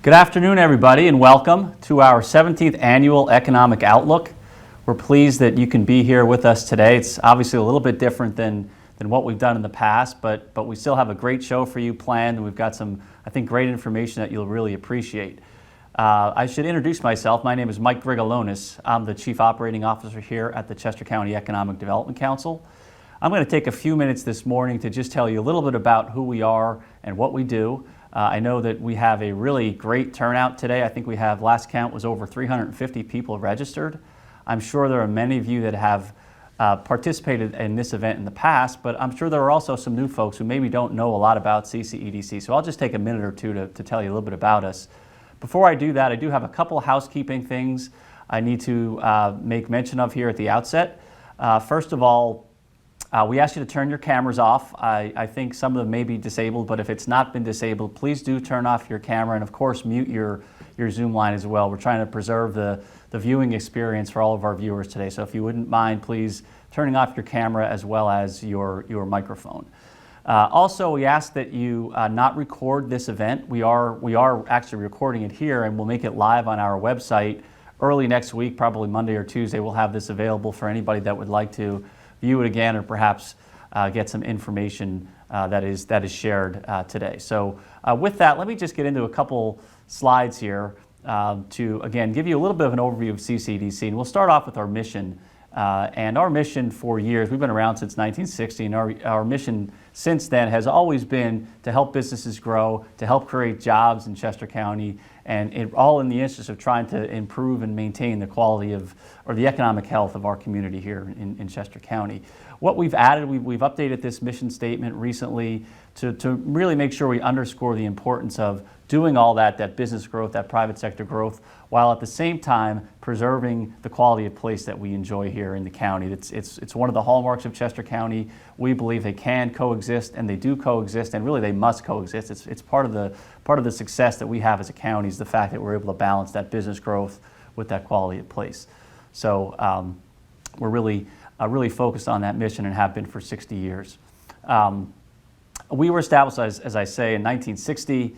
Good afternoon, everybody, and welcome to our 17th Annual Economic Outlook. We're pleased that you can be here with us today. It's obviously a little bit different than what we've done in the past, but we still have a great show for you planned, and we've got some, I think, great information that you'll really appreciate. I should introduce myself. My name is Mike Grigalonis. I'm the Chief Operating Officer here at the Chester County Economic Development Council. I'm going to take a few minutes this morning to just tell you a little bit about who we are and what we do. I know that we have a really great turnout today. I think we have, last count was over 350 people registered. I'm sure there are many of you that have participated in this event in the past, but I'm sure there are also some new folks who maybe don't know a lot about CCEDC. So I'll just take a minute or two to tell you a little bit about us. Before I do that, I do have a couple of housekeeping things I need to make mention of here at the outset. First of all, we ask you to turn your cameras off. I think some of them may be disabled, but if it's not been disabled, please do turn off your camera and of course mute your Zoom line as well. We're trying to preserve the viewing experience for all of our viewers today. So if you wouldn't mind, please turning off your camera as well as your microphone. Also, we ask that you not record this event. We are actually recording it here, and we'll make it live on our website early next week, probably Monday or Tuesday. We'll have this available for anybody that would like to view it again or perhaps get some information that is shared today. So with that, let me just get into a couple slides here to, again, give you a little bit of an overview of CCEDC. And we'll start off with our mission. And our mission for years, we've been around since 1960, and our mission since then has always been to help businesses grow, to help create jobs in Chester County, and all in the interest of trying to improve and maintain the quality of, or the economic health of our community here in Chester County. What we've added, we've updated this mission statement recently to really make sure we underscore the importance of doing all that business growth, that private sector growth, while at the same time preserving the quality of place that we enjoy here in the county. It's one of the hallmarks of Chester County. We believe they can coexist, and they do coexist, and really they must coexist. It's part of the success that we have as a county is the fact that we're able to balance that business growth with that quality of place. So we're really focused on that mission and have been for 60 years. We were established, as I say, in 1960.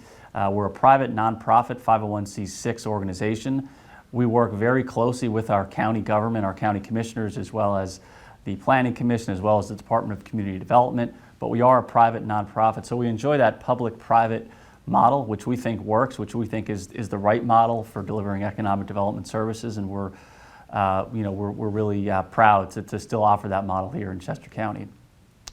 We're a private nonprofit 501c6 organization. We work very closely with our county government, our county commissioners, as well as the Planning Commission, as well as the Department of Community Development. But we are a private nonprofit, so we enjoy that public-private model, which we think works, which we think is the right model for delivering economic development services, and we're really proud to still offer that model here in Chester County.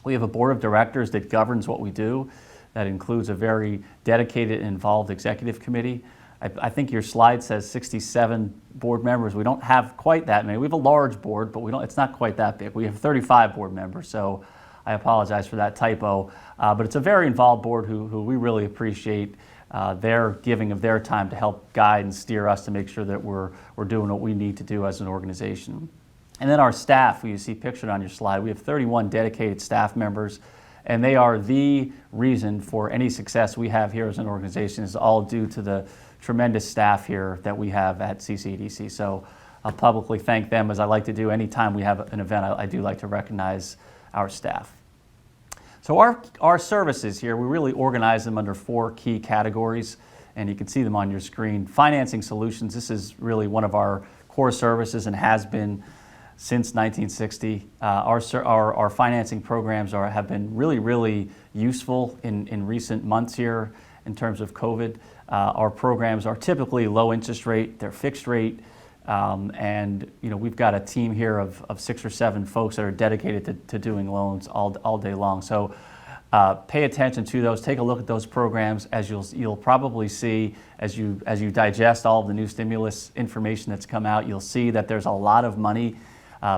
We have a board of directors that governs what we do. That includes a very dedicated and involved executive committee. I think your slide says 67 board members. We don't have quite that many. We have a large board, but it's not quite that big. We have 35 board members, so I apologize for that typo. But it's a very involved board who we really appreciate their giving of their time to help guide and steer us to make sure that we're doing what we need to do as an organization. And then our staff, who you see pictured on your slide, we have 31 dedicated staff members, and they are the reason for any success we have here as an organization. Is all due to the tremendous staff here that we have at CCEDC. So I'll publicly thank them, as I like to do anytime we have an event. I do like to recognize our staff. So our services here, we really organize them under 4 key categories, and you can see them on your screen. Financing solutions, this is really one of our core services and has been since 1960. Our financing programs have been really useful in recent months here in terms of COVID. Our programs are typically low interest rate, they're fixed rate, and we've got a team here of 6 or 7 folks that are dedicated to doing loans all day long. So pay attention to those, take a look at those programs. As you'll probably see as you digest all of the new stimulus information that's come out, you'll see that there's a lot of money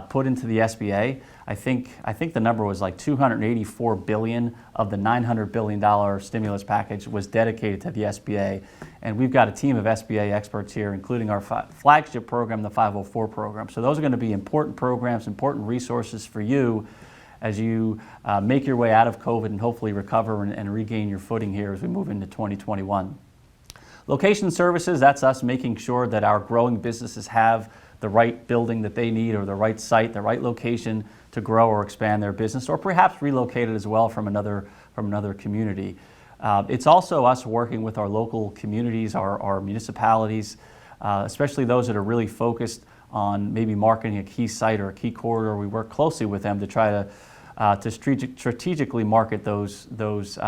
put into the SBA. I think the number was like $284 billion of the $900 billion stimulus package was dedicated to the SBA. And we've got a team of SBA experts here, including our flagship program, the 504 program. So those are going to be important programs, important resources for you as you make your way out of COVID and hopefully recover and regain your footing here as we move into 2021. Location services, that's us making sure that our growing businesses have the right building that they need, or the right site, the right location to grow or expand their business, or perhaps relocate it as well from another community. It's also us working with our local communities, our municipalities, especially those that are really focused on maybe marketing a key site or a key corridor. We work closely with them to try to strategically market those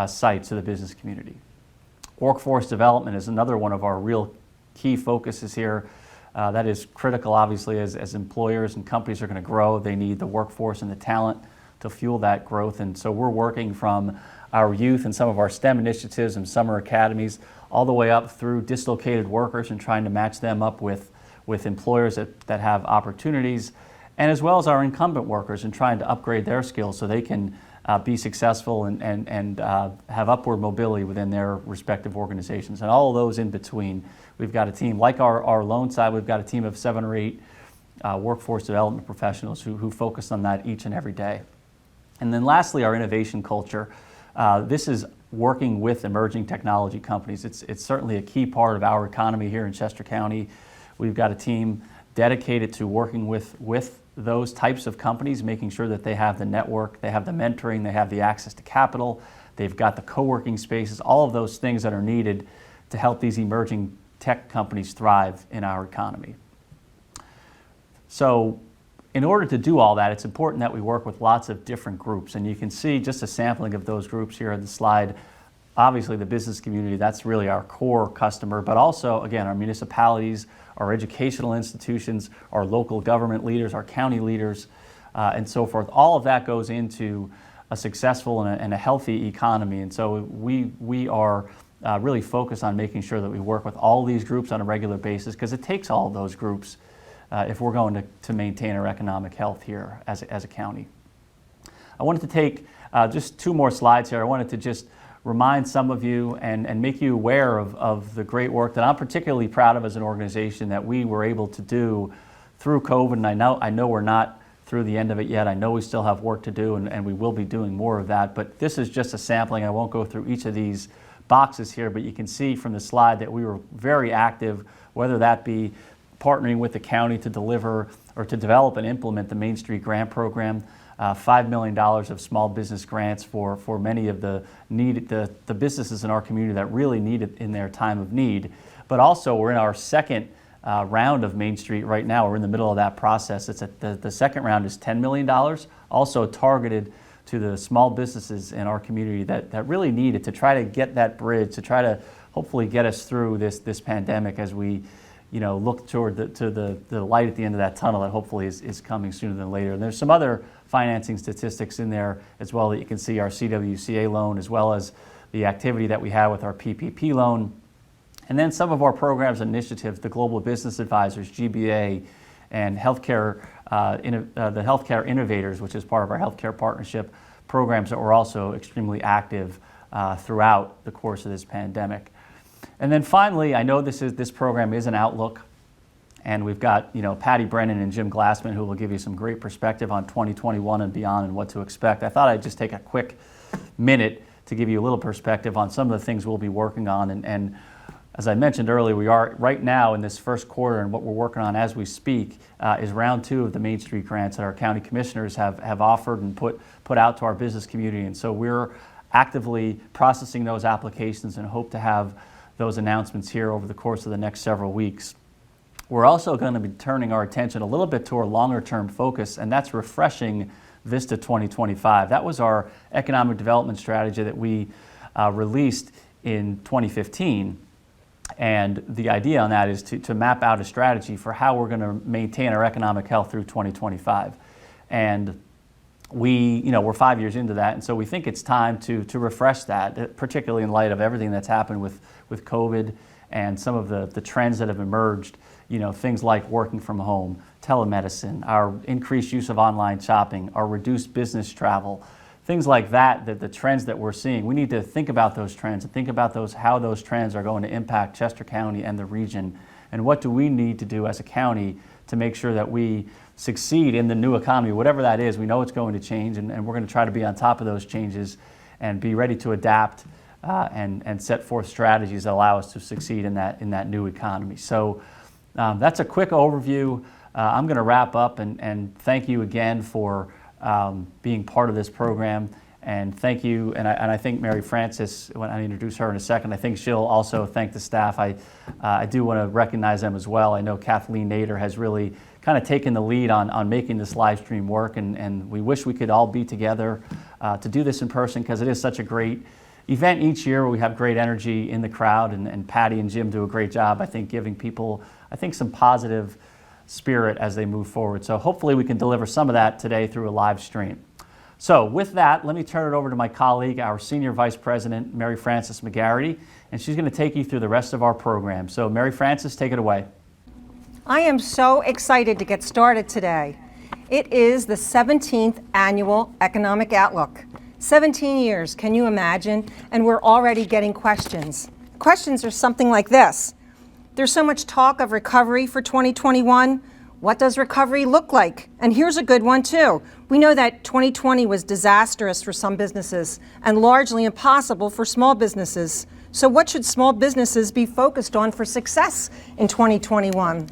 sites to the business community. Workforce development is another one of our real key focuses here. That is critical, obviously, as employers and companies are going to grow. They need the workforce and the talent to fuel that growth. And so we're working from our youth and some of our STEM initiatives and summer academies all the way up through dislocated workers and trying to match them up with employers that have opportunities, and as well as our incumbent workers and trying to upgrade their skills so they can be successful and have upward mobility within their respective organizations. And all of those in between, we've got a team, like our loan side, we've got a team of 7 or 8 workforce development professionals who focus on that each and every day. And then lastly, our innovation culture. This is working with emerging technology companies. It's certainly a key part of our economy here in Chester County. We've got a team dedicated to working with those types of companies, making sure that they have the network, they have the mentoring, they have the access to capital, they've got the co-working spaces, all of those things that are needed to help these emerging tech companies thrive in our economy. So in order to do all that, it's important that we work with lots of different groups, and you can see just a sampling of those groups here on the slide. Obviously, the business community, that's really our core customer, but also, again, our municipalities, our educational institutions, our local government leaders, our county leaders, and so forth. All of that goes into a successful and a healthy economy. And so we are really focused on making sure that we work with all these groups on a regular basis, because it takes all of those groups if we're going to maintain our economic health here as a county. I wanted to take just 2 more slides here. I wanted to just remind some of you and make you aware of the great work that I'm particularly proud of as an organization that we were able to do through COVID. And I know we're not through the end of it yet. I know we still have work to do, and we will be doing more of that. But this is just a sampling. I won't go through each of these boxes here, but you can see from the slide that we were very active, whether that be partnering with the county to deliver or to develop and implement the Main Street Grant Program, $5 million of small business grants for many of the businesses in our community that really need it in their time of need. But also, we're in our second round of Main Street right now. We're in the middle of that process. The second round is $10 million, also targeted to the small businesses in our community that really need it, to try to get that bridge, to try to hopefully get us through this pandemic as we look toward the light at the end of that tunnel that hopefully is coming sooner than later. And there's some other financing statistics in there as well that you can see, our CWCA loan, as well as the activity that we have with our PPP loan. And then some of our programs and initiatives, the Global Business Advisors, GBA, and healthcare, the Healthcare Innovators, which is part of our healthcare partnership programs that were also extremely active throughout the course of this pandemic. And then finally, I know this program is an outlook, and we've got Patti, Brennan, and Jim Glassman, who will give you some great perspective on 2021 and beyond and what to expect. I thought I'd just take a quick minute to give you a little perspective on some of the things we'll be working on. And as I mentioned earlier, we are right now in this first quarter, and what we're working on as we speak is round 2 of the Main Street grants that our county commissioners have offered and put out to our business community. And so we're actively processing those applications and hope to have those announcements here over the course of the next several weeks. We're also going to be turning our attention a little bit to our longer term focus, and that's refreshing Vista 2025. That was our economic development strategy that we released in 2015. And the idea on that is to map out a strategy for how we're going to maintain our economic health through 2025. And we're 5 years into that, and so we think it's time to refresh that, particularly in light of everything that's happened with COVID and some of the trends that have emerged, things like working from home, telemedicine, our increased use of online shopping, our reduced business travel, things like that, the trends that we're seeing. We need to think about those trends and think about how those trends are going to impact Chester County and the region, and what do we need to do as a county to make sure that we succeed in the new economy, whatever that is. We know it's going to change, and we're going to try to be on top of those changes and be ready to adapt and set forth strategies that allow us to succeed in that new economy. So that's a quick overview. I'm going to wrap up and thank you again for being part of this program. And thank you, and I think Mary Frances, when I introduce her in a second, I think she'll also thank the staff. I do want to recognize them as well. I know Kathleen Nader has really kind of taken the lead on making this live stream work, and we wish we could all be together to do this in person, because it is such a great event each year where we have great energy in the crowd, and Patti and Jim do a great job, I think, giving people, some positive spirit as they move forward. So hopefully we can deliver some of that today through a live stream. So with that, let me turn it over to my colleague, our Senior Vice President, Mary Frances McGarity, and she's going to take you through the rest of our program. So Mary Frances, take it away. I am so excited to get started today. It is the 17th Annual Economic Outlook. 17 years, can you imagine? And we're already getting questions. Questions are something like this. There's so much talk of recovery for 2021. What does recovery look like? And here's a good one too. We know that 2020 was disastrous for some businesses and largely impossible for small businesses. So what should small businesses be focused on for success in 2021?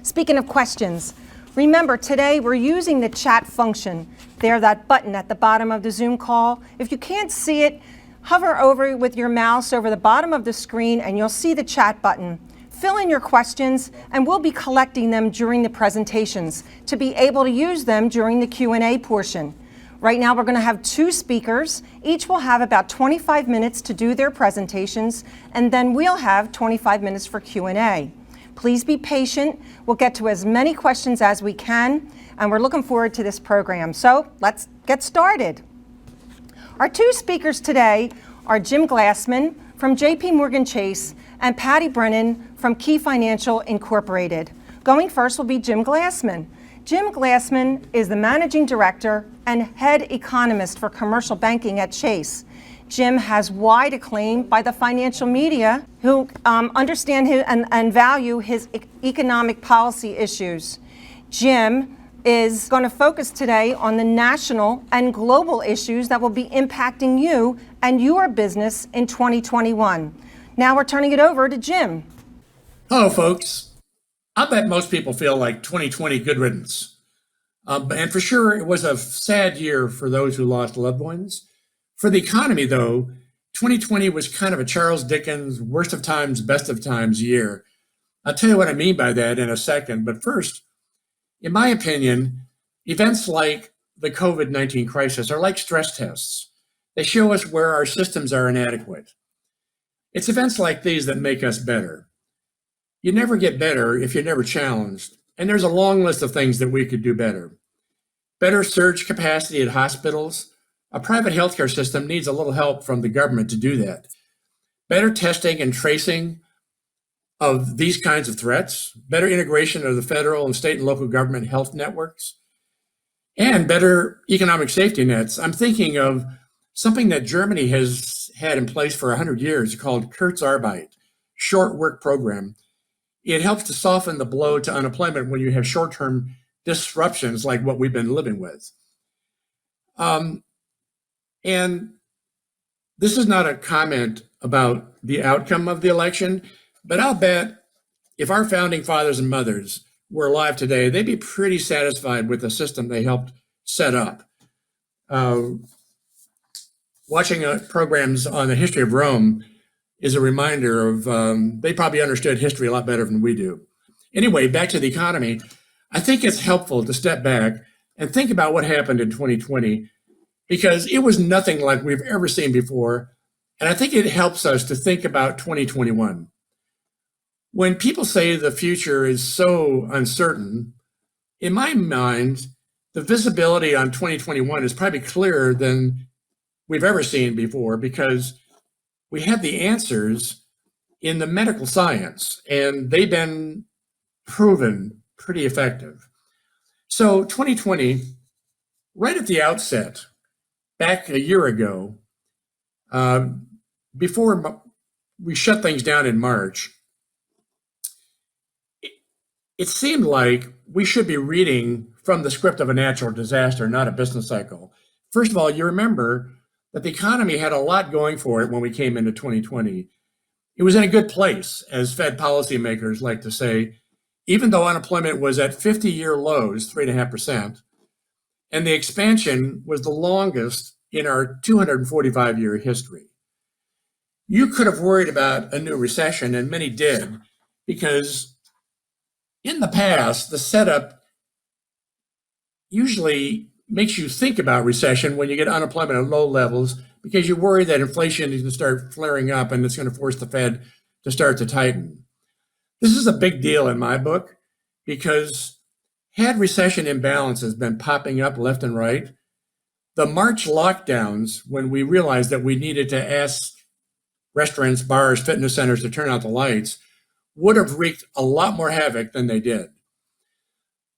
Speaking of questions, remember today we're using the chat function. There, that button at the bottom of the Zoom call. If you can't see it, hover over with your mouse over the bottom of the screen and you'll see the chat button. Fill in your questions, and we'll be collecting them during the presentations to be able to use them during the Q&A portion. Right now, we're going to have 2 speakers. Each will have about 25 minutes to do their presentations, and then we'll have 25 minutes for Q&A. Please be patient. We'll get to as many questions as we can, and we're looking forward to this program. So let's get started. Our 2 speakers today are Jim Glassman from JP Morgan Chase and Patti Brennan from Key Financial Incorporated. Going first will be Jim Glassman. Jim Glassman is the Managing Director and Head Economist for Commercial Banking at Chase. Jim has wide acclaim by the financial media who understand and value his economic policy issues. Jim is going to focus today on the national and global issues that will be impacting you and your business in 2021. Now we're turning it over to Jim. Hello, folks. I bet most people feel like 2020 good riddance. And for sure, it was a sad year for those who lost loved ones. For the economy, though, 2020 was kind of a Charles Dickens, worst of times, best of times year. I'll tell you what I mean by that in a second. But first, in my opinion, events like the COVID-19 crisis are like stress tests. They show us where our systems are inadequate. It's events like these that make us better. You never get better if you're never challenged. And there's a long list of things that we could do better. Better surge capacity at hospitals. A private healthcare system needs a little help from the government to do that. Better testing and tracing of these kinds of threats. Better integration of the federal and state and local government health networks. And better economic safety nets. I'm thinking of something that Germany has had in place for 100 years called Kurzarbeit, short work program. It helps to soften the blow to unemployment when you have short-term disruptions like what we've been living with. And this is not a comment about the outcome of the election, but I'll bet if our founding fathers and mothers were alive today, they'd be pretty satisfied with the system they helped set up. Watching programs on the history of Rome is a reminder of, they probably understood history a lot better than we do. Anyway, back to the economy. I think it's helpful to step back and think about what happened in 2020, because it was nothing like we've ever seen before. And I think it helps us to think about 2021. When people say the future is so uncertain, in my mind, the visibility on 2021 is probably clearer than we've ever seen before, because we have the answers in the medical science, and they've been proven pretty effective. So 2020, right at the outset, back a year ago, before we shut things down in March, it seemed like we should be reading from the script of a natural disaster, not a business cycle. First of all, you remember that the economy had a lot going for it when we came into 2020. It was in a good place, as Fed policymakers like to say, even though unemployment was at 50-year lows, 3.5%, and the expansion was the longest in our 245-year history. You could have worried about a new recession, and many did, because in the past, the setup usually makes you think about recession when you get unemployment at low levels, because you worry that inflation is going to start flaring up and it's going to force the Fed to start to tighten. This is a big deal in my book, because had recession imbalances been popping up left and right, the March lockdowns, when we realized that we needed to ask restaurants, bars, fitness centers to turn out the lights, would have wreaked a lot more havoc than they did.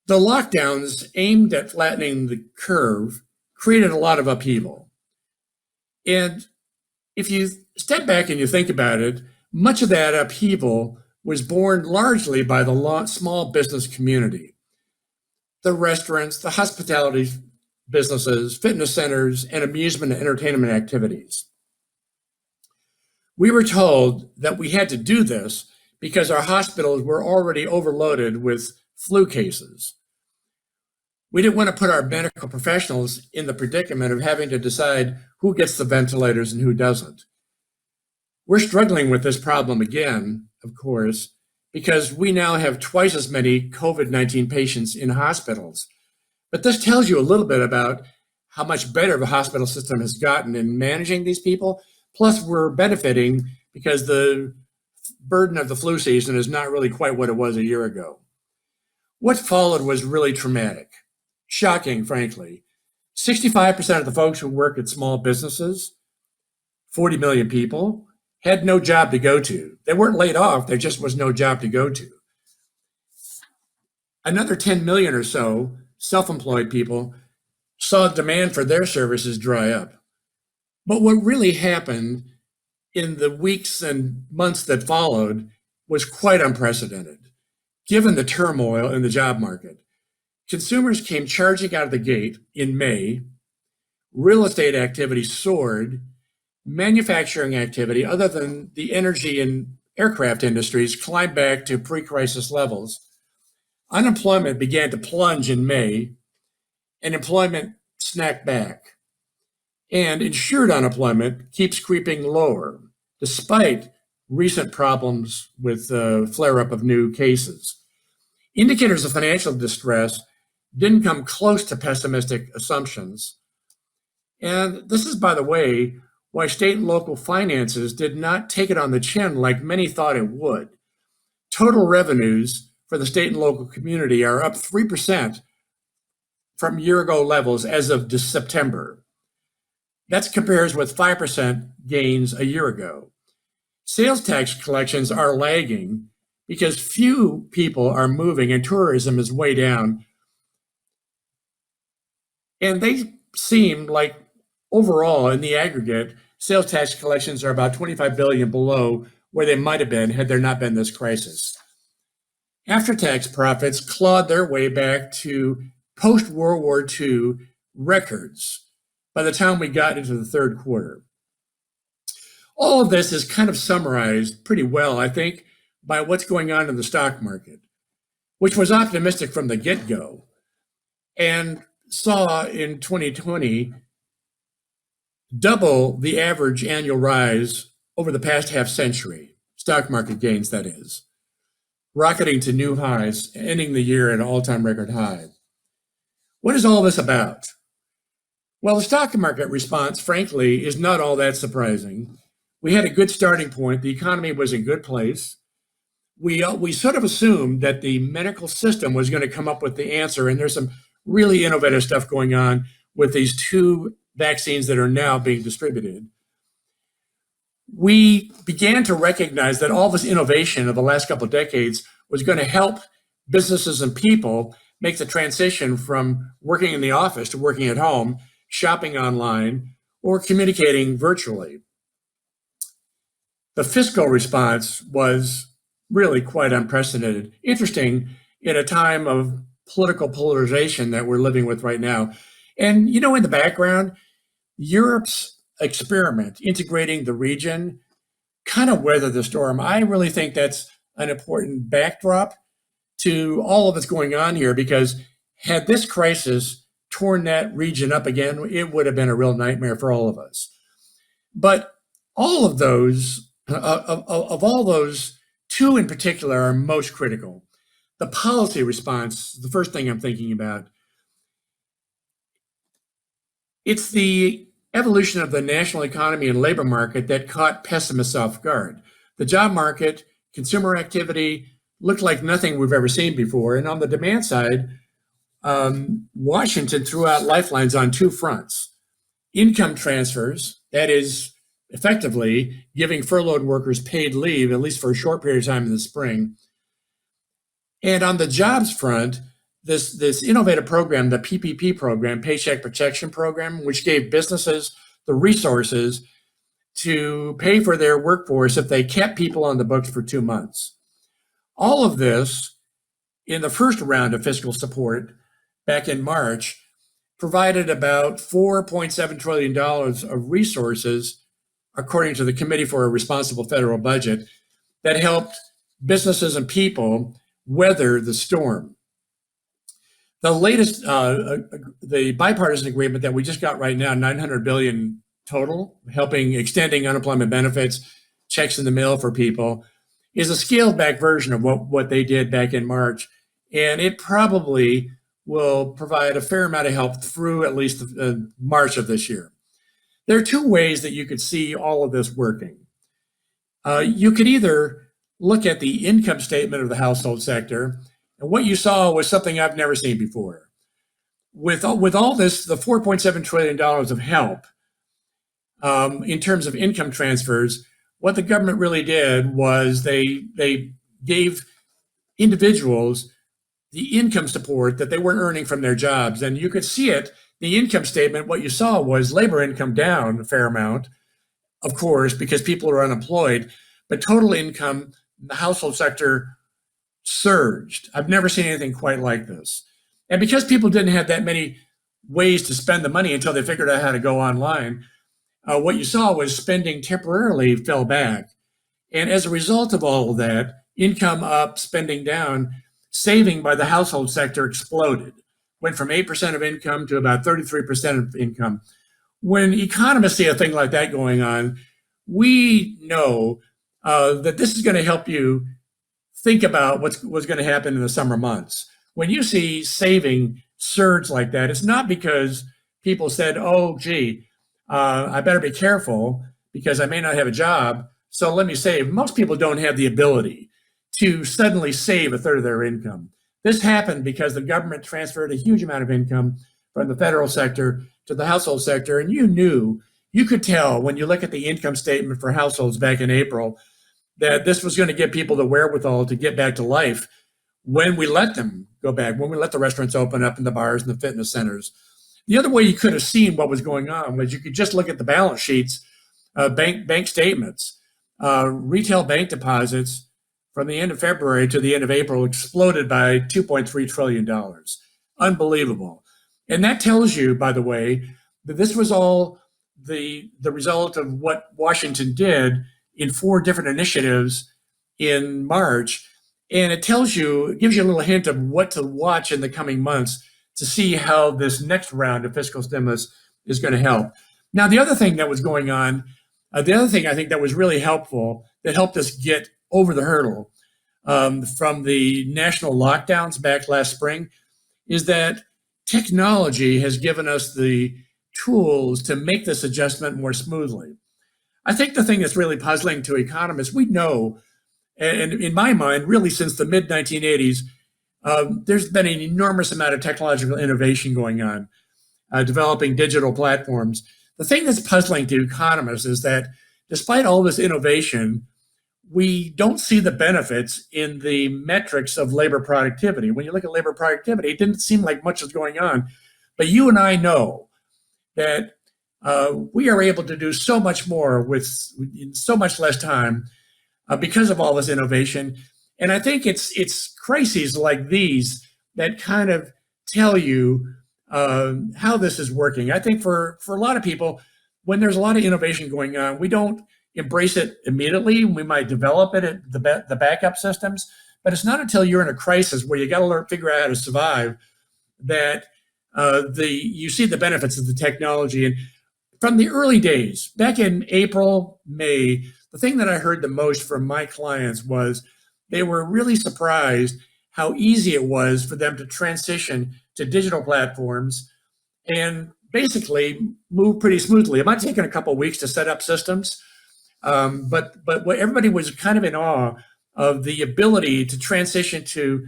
The lockdowns aimed at flattening the curve created a lot of upheaval. And if you step back and you think about it, much of that upheaval was born largely by the small business community. The restaurants, the hospitality businesses, fitness centers, and amusement and entertainment activities. We were told that we had to do this because our hospitals were already overloaded with flu cases. We didn't want to put our medical professionals in the predicament of having to decide who gets the ventilators and who doesn't. We're struggling with this problem again, of course, because we now have twice as many COVID-19 patients in hospitals. But this tells you a little bit about how much better the hospital system has gotten in managing these people. Plus, we're benefiting because the burden of the flu season is not really quite what it was a year ago. What followed was really traumatic, shocking, frankly. 65% of the folks who work at small businesses, 40 million people, had no job to go to. They weren't laid off, there just was no job to go to. Another 10 million or so self-employed people saw demand for their services dry up. But what really happened in the weeks and months that followed was quite unprecedented, given the turmoil in the job market. Consumers came charging out of the gate in May. Real estate activity soared. Manufacturing activity, other than the energy and aircraft industries, climbed back to pre-crisis levels. Unemployment began to plunge in May, and employment snapped back. And insured unemployment keeps creeping lower, despite recent problems with the flare-up of new cases. Indicators of financial distress didn't come close to pessimistic assumptions. And this is, by the way, why state and local finances did not take it on the chin like many thought it would. Total revenues for the state and local community are up 3% from year-ago levels as of September. That compares with 5% gains a year ago. Sales tax collections are lagging because few people are moving and tourism is way down. And they seem like overall, in the aggregate, sales tax collections are about $25 billion below where they might have been had there not been this crisis. After-tax profits clawed their way back to post-World War II records by the time we got into the third quarter. All of this is kind of summarized pretty well, I think, by what's going on in the stock market, which was optimistic from the get-go and saw in 2020 double the average annual rise over the past half century, stock market gains, that is, rocketing to new highs, ending the year at an all-time record high. What is all this about? Well, the stock market response, frankly, is not all that surprising. We had a good starting point. The economy was in a good place. We sort of assumed that the medical system was going to come up with the answer, and there's some really innovative stuff going on with these two vaccines that are now being distributed. We began to recognize that all this innovation of the last couple of decades was going to help businesses and people make the transition from working in the office to working at home, shopping online, or communicating virtually. The fiscal response was really quite unprecedented. Interesting in a time of political polarization that we're living with right now. And, you know, in the background, Europe's experiment integrating the region kind of weathered the storm. I really think that's an important backdrop to all of that's going on here, because had this crisis torn that region up again, it would have been a real nightmare for all of us. But all of those, of all those, two in particular are most critical. The policy response, the first thing I'm thinking about, it's the evolution of the national economy and labor market that caught pessimists off guard. The job market, consumer activity looked like nothing we've ever seen before. And on the demand side, Washington threw out lifelines on two fronts. Income transfers, that is effectively giving furloughed workers paid leave, at least for a short period of time in the spring. And on the jobs front, this innovative program, the PPP program, Paycheck Protection Program, which gave businesses the resources to pay for their workforce if they kept people on the books for 2 months. All of this, in the first round of fiscal support back in March, provided about $4.7 trillion of resources, according to the Committee for a Responsible Federal Budget, that helped businesses and people weather the storm. The latest, the bipartisan agreement that we just got right now, $900 billion total, helping extending unemployment benefits, checks in the mail for people, is a scaled back version of what they did back in March. And it probably will provide a fair amount of help through at least March of this year. There are two ways that you could see all of this working. You could either look at the income statement of the household sector, and what you saw was something I've never seen before. With all this, the $4.7 trillion of help in terms of income transfers, what the government really did was they gave individuals the income support that they weren't earning from their jobs. And you could see it, the income statement, what you saw was labor income down a fair amount, of course, because people are unemployed, but total income, the household sector surged. I've never seen anything quite like this. And because people didn't have that many ways to spend the money until they figured out how to go online, what you saw was spending temporarily fell back. And as a result of all of that, income up, spending down, saving by the household sector exploded, went from 8% of income to about 33% of income. When economists see a thing like that going on, we know that this is going to help you think about what's going to happen in the summer months. When you see saving surge like that, it's not because people said, oh, gee, I better be careful because I may not have a job, so let me save. Most people don't have the ability to suddenly save a third of their income. This happened because the government transferred a huge amount of income from the federal sector to the household sector, and you could tell when you look at the income statement for households back in April that this was going to give people the wherewithal to get back to life when we let them go back, when we let the restaurants open up and the bars and the fitness centers. The other way you could have seen what was going on was you could just look at the balance sheets, bank statements. Retail bank deposits from the end of February to the end of April exploded by $2.3 trillion. Unbelievable. And that tells you, by the way, that this was all the result of what Washington did in 4 different initiatives in March. And it gives you a little hint of what to watch in the coming months to see how this next round of fiscal stimulus is going to help. Now, the other thing that was going on, the other thing I think that was really helpful, that helped us get over the hurdle from the national lockdowns back last spring, is that technology has given us the tools to make this adjustment more smoothly. I think the thing that's really puzzling to economists, we know, and in my mind, really since the mid-1980s, there's been an enormous amount of technological innovation going on, developing digital platforms. The thing that's puzzling to economists is that despite all this innovation, we don't see the benefits in the metrics of labor productivity. When you look at labor productivity, it didn't seem like much was going on. But you and I know that we are able to do so much more with so much less time because of all this innovation. And I think it's crises like these that kind of tell you how this is working. I think for a lot of people, when there's a lot of innovation going on, we don't embrace it immediately. We might develop it at the backup systems, but it's not until you're in a crisis where you got to figure out how to survive that you see the benefits of the technology. And from the early days, back in April, May, the thing that I heard the most from my clients was they were really surprised how easy it was for them to transition to digital platforms and basically move pretty smoothly. It might have taken a couple of weeks to set up systems, but what everybody was kind of in awe of the ability to transition to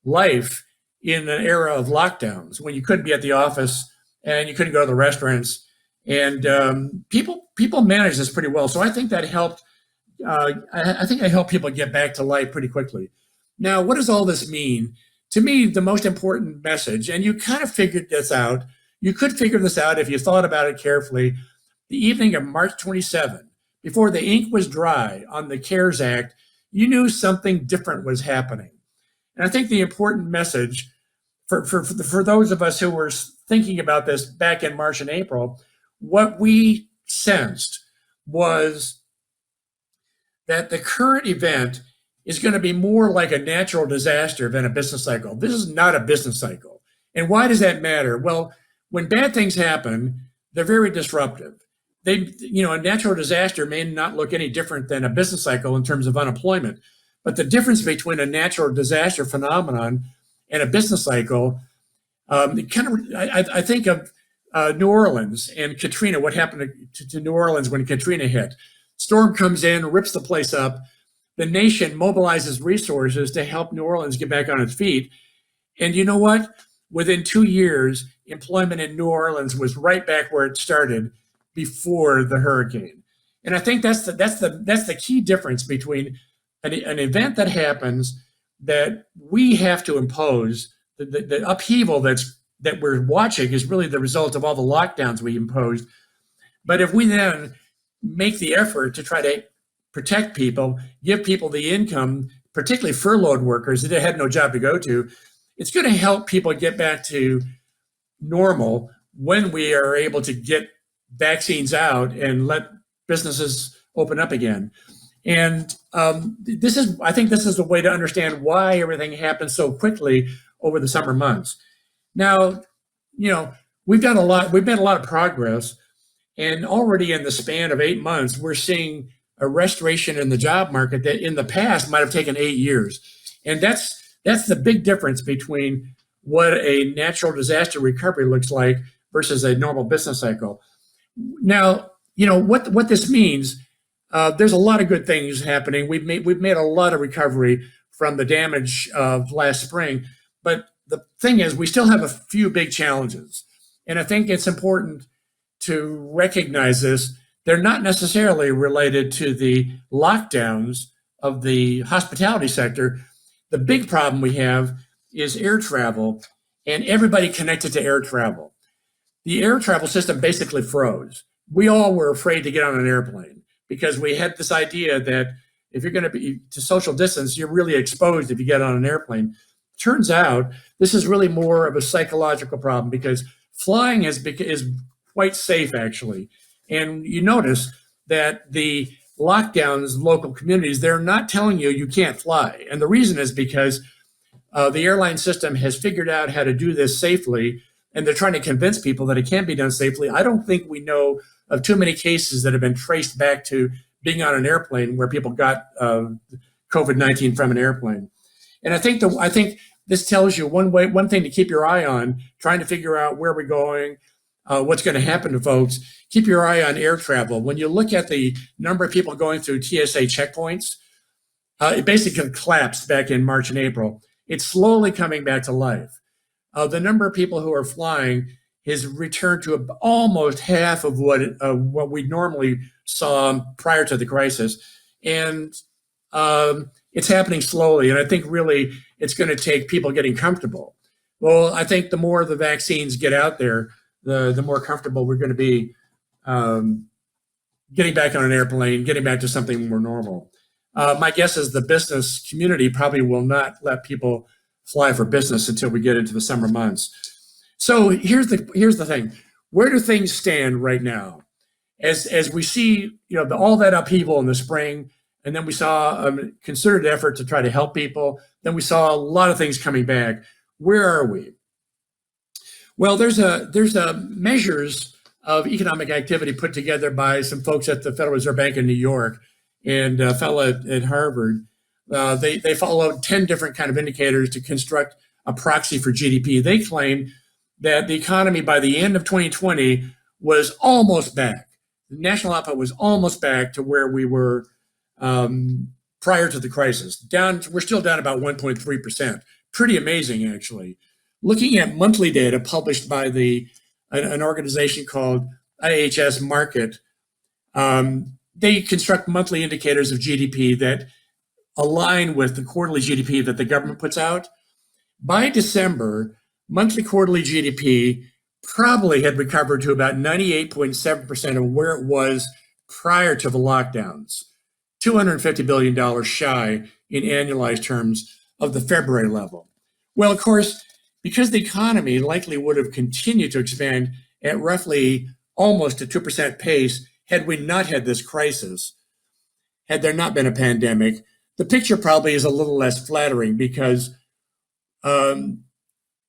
life in an era of lockdowns when you couldn't be at the office and you couldn't go to the restaurants, and people managed this pretty well. So I think that helped. I think I helped people get back to life pretty quickly. Now, what does all this mean? To me, the most important message, and you kind of figured this out. You could figure this out if you thought about it carefully. The evening of March 27, before the ink was dry on the CARES Act, you knew something different was happening. And I think the important message for those of us who were thinking about this back in March and April, what we sensed was that the current event is going to be more like a natural disaster than a business cycle. This is not a business cycle. And why does that matter? Well, when bad things happen, they're very disruptive. A natural disaster may not look any different than a business cycle in terms of unemployment. But the difference between a natural disaster phenomenon and a business cycle, I think of New Orleans and Katrina, what happened to New Orleans when Katrina hit. Storm comes in, rips the place up. The nation mobilizes resources to help New Orleans get back on its feet. And you know what? Within 2 years, employment in New Orleans was right back where it started before the hurricane. And I think that's the key difference between an event that happens that we have to impose. The upheaval that we're watching is really the result of all the lockdowns we imposed. But if we then make the effort to try to protect people, give people the income, particularly furloughed workers that had no job to go to, it's going to help people get back to normal when we are able to get vaccines out and let businesses open up again. And I think this is a way to understand why everything happened so quickly over the summer months. Now, we've made a lot of progress, and already in the span of 8 months, we're seeing a restoration in the job market that in the past might have taken 8 years. And that's the big difference between what a natural disaster recovery looks like versus a normal business cycle. Now, what this means. There's a lot of good things happening. We've made a lot of recovery from the damage of last spring, but the thing is, we still have a few big challenges, and I think it's important to recognize this. They're not necessarily related to the lockdowns of the hospitality sector. The big problem we have is air travel, and everybody connected to air travel. The air travel system basically froze. We all were afraid to get on an airplane, because we had this idea that if you're going to be to social distance, you're really exposed if you get on an airplane. Turns out this is really more of a psychological problem, because flying is quite safe, actually. And you notice that the lockdowns, local communities, they're not telling you can't fly. And the reason is because the airline system has figured out how to do this safely, and they're trying to convince people that it can be done safely. I don't think we know of too many cases that have been traced back to being on an airplane where people got COVID-19 from an airplane. And I think this tells you one thing to keep your eye on, trying to figure out where we're going, what's going to happen to folks. Keep your eye on air travel. When you look at the number of people going through TSA checkpoints, it basically collapsed back in March and April. It's slowly coming back to life. The number of people who are flying has returned to almost half of what we normally saw prior to the crisis. And it's happening slowly. And I think really it's going to take people getting comfortable. Well, I think the more the vaccines get out there, the more comfortable we're going to be getting back on an airplane, getting back to something more normal. My guess is the business community probably will not let people fly for business until we get into the summer months. So here's the thing. Where do things stand right now? As we see, all that upheaval in the spring, and then we saw a concerted effort to try to help people. Then we saw a lot of things coming back. Where are we? Well, there's a measures of economic activity put together by some folks at the Federal Reserve Bank in New York and a fellow at Harvard. They followed 10 different kind of indicators to construct a proxy for GDP. They claim that the economy by the end of 2020 was almost back. The national output was almost back to where we were prior to the crisis. We're still down about 1.3%. Pretty amazing, actually. Looking at monthly data published by an organization called IHS Markit, they construct monthly indicators of GDP that align with the quarterly GDP that the government puts out. By December, monthly quarterly GDP probably had recovered to about 98.7% of where it was prior to the lockdowns, $250 billion shy in annualized terms of the February level. Well, of course, because the economy likely would have continued to expand at roughly almost a 2% pace had we not had this crisis, had there not been a pandemic, the picture probably is a little less flattering because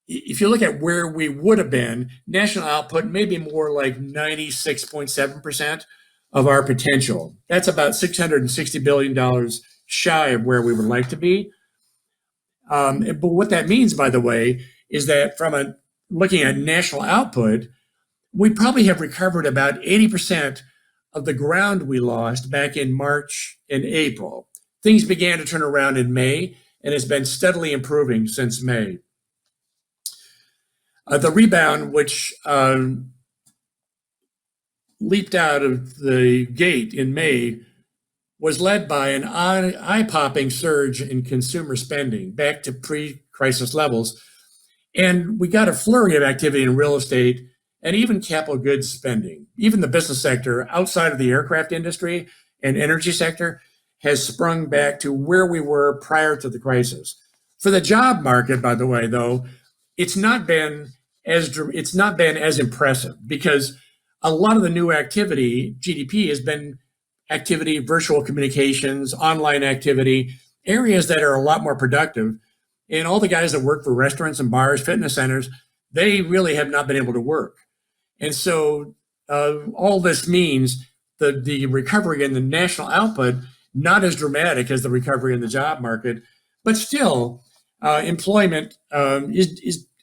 if you look at where we would have been, national output may be more like 96.7% of our potential. That's about $660 billion shy of where we would like to be. But what that means, by the way, is that looking at national output, we probably have recovered about 80% of the ground we lost back in March and April. Things began to turn around in May, and it's been steadily improving since May. The rebound, which leaped out of the gate in May, was led by an eye-popping surge in consumer spending back to pre-crisis levels. And we got a flurry of activity in real estate and even capital goods spending. Even the business sector outside of the aircraft industry and energy sector has sprung back to where we were prior to the crisis. For the job market, by the way, though, it's not been as impressive because a lot of the new activity, GDP, has been activity, virtual communications, online activity, areas that are a lot more productive. And all the guys that work for restaurants and bars, fitness centers, they really have not been able to work. And so all this means the recovery in the national output, not as dramatic as the recovery in the job market, but still employment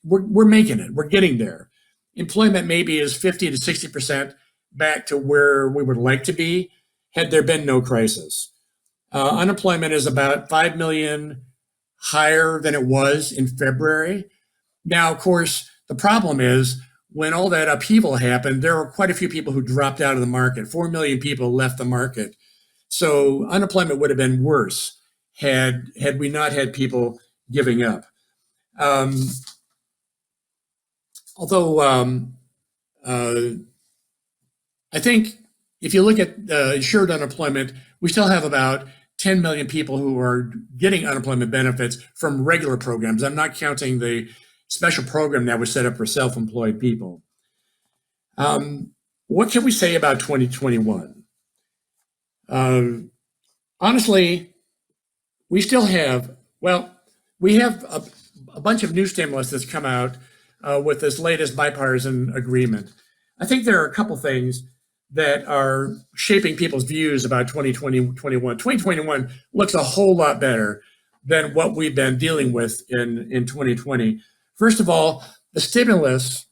we're making it. We're getting there. Employment maybe is 50 to 60% back to where we would like to be had there been no crisis. Unemployment is about 5 million higher than it was in February. Now, of course, the problem is when all that upheaval happened, there were quite a few people who dropped out of the market. 4 million people left the market. So unemployment would have been worse had we not had people giving up. Although I think if you look at insured unemployment, we still have about 10 million people who are getting unemployment benefits from regular programs. I'm not counting the special program that was set up for self-employed people. What can we say about 2021? Honestly, we still have, we have a bunch of new stimulus that's come out with this latest bipartisan agreement. I think there are a couple things that are shaping people's views about 2021. 2021 looks a whole lot better than what we've been dealing with in 2020. First of all, the stimulus,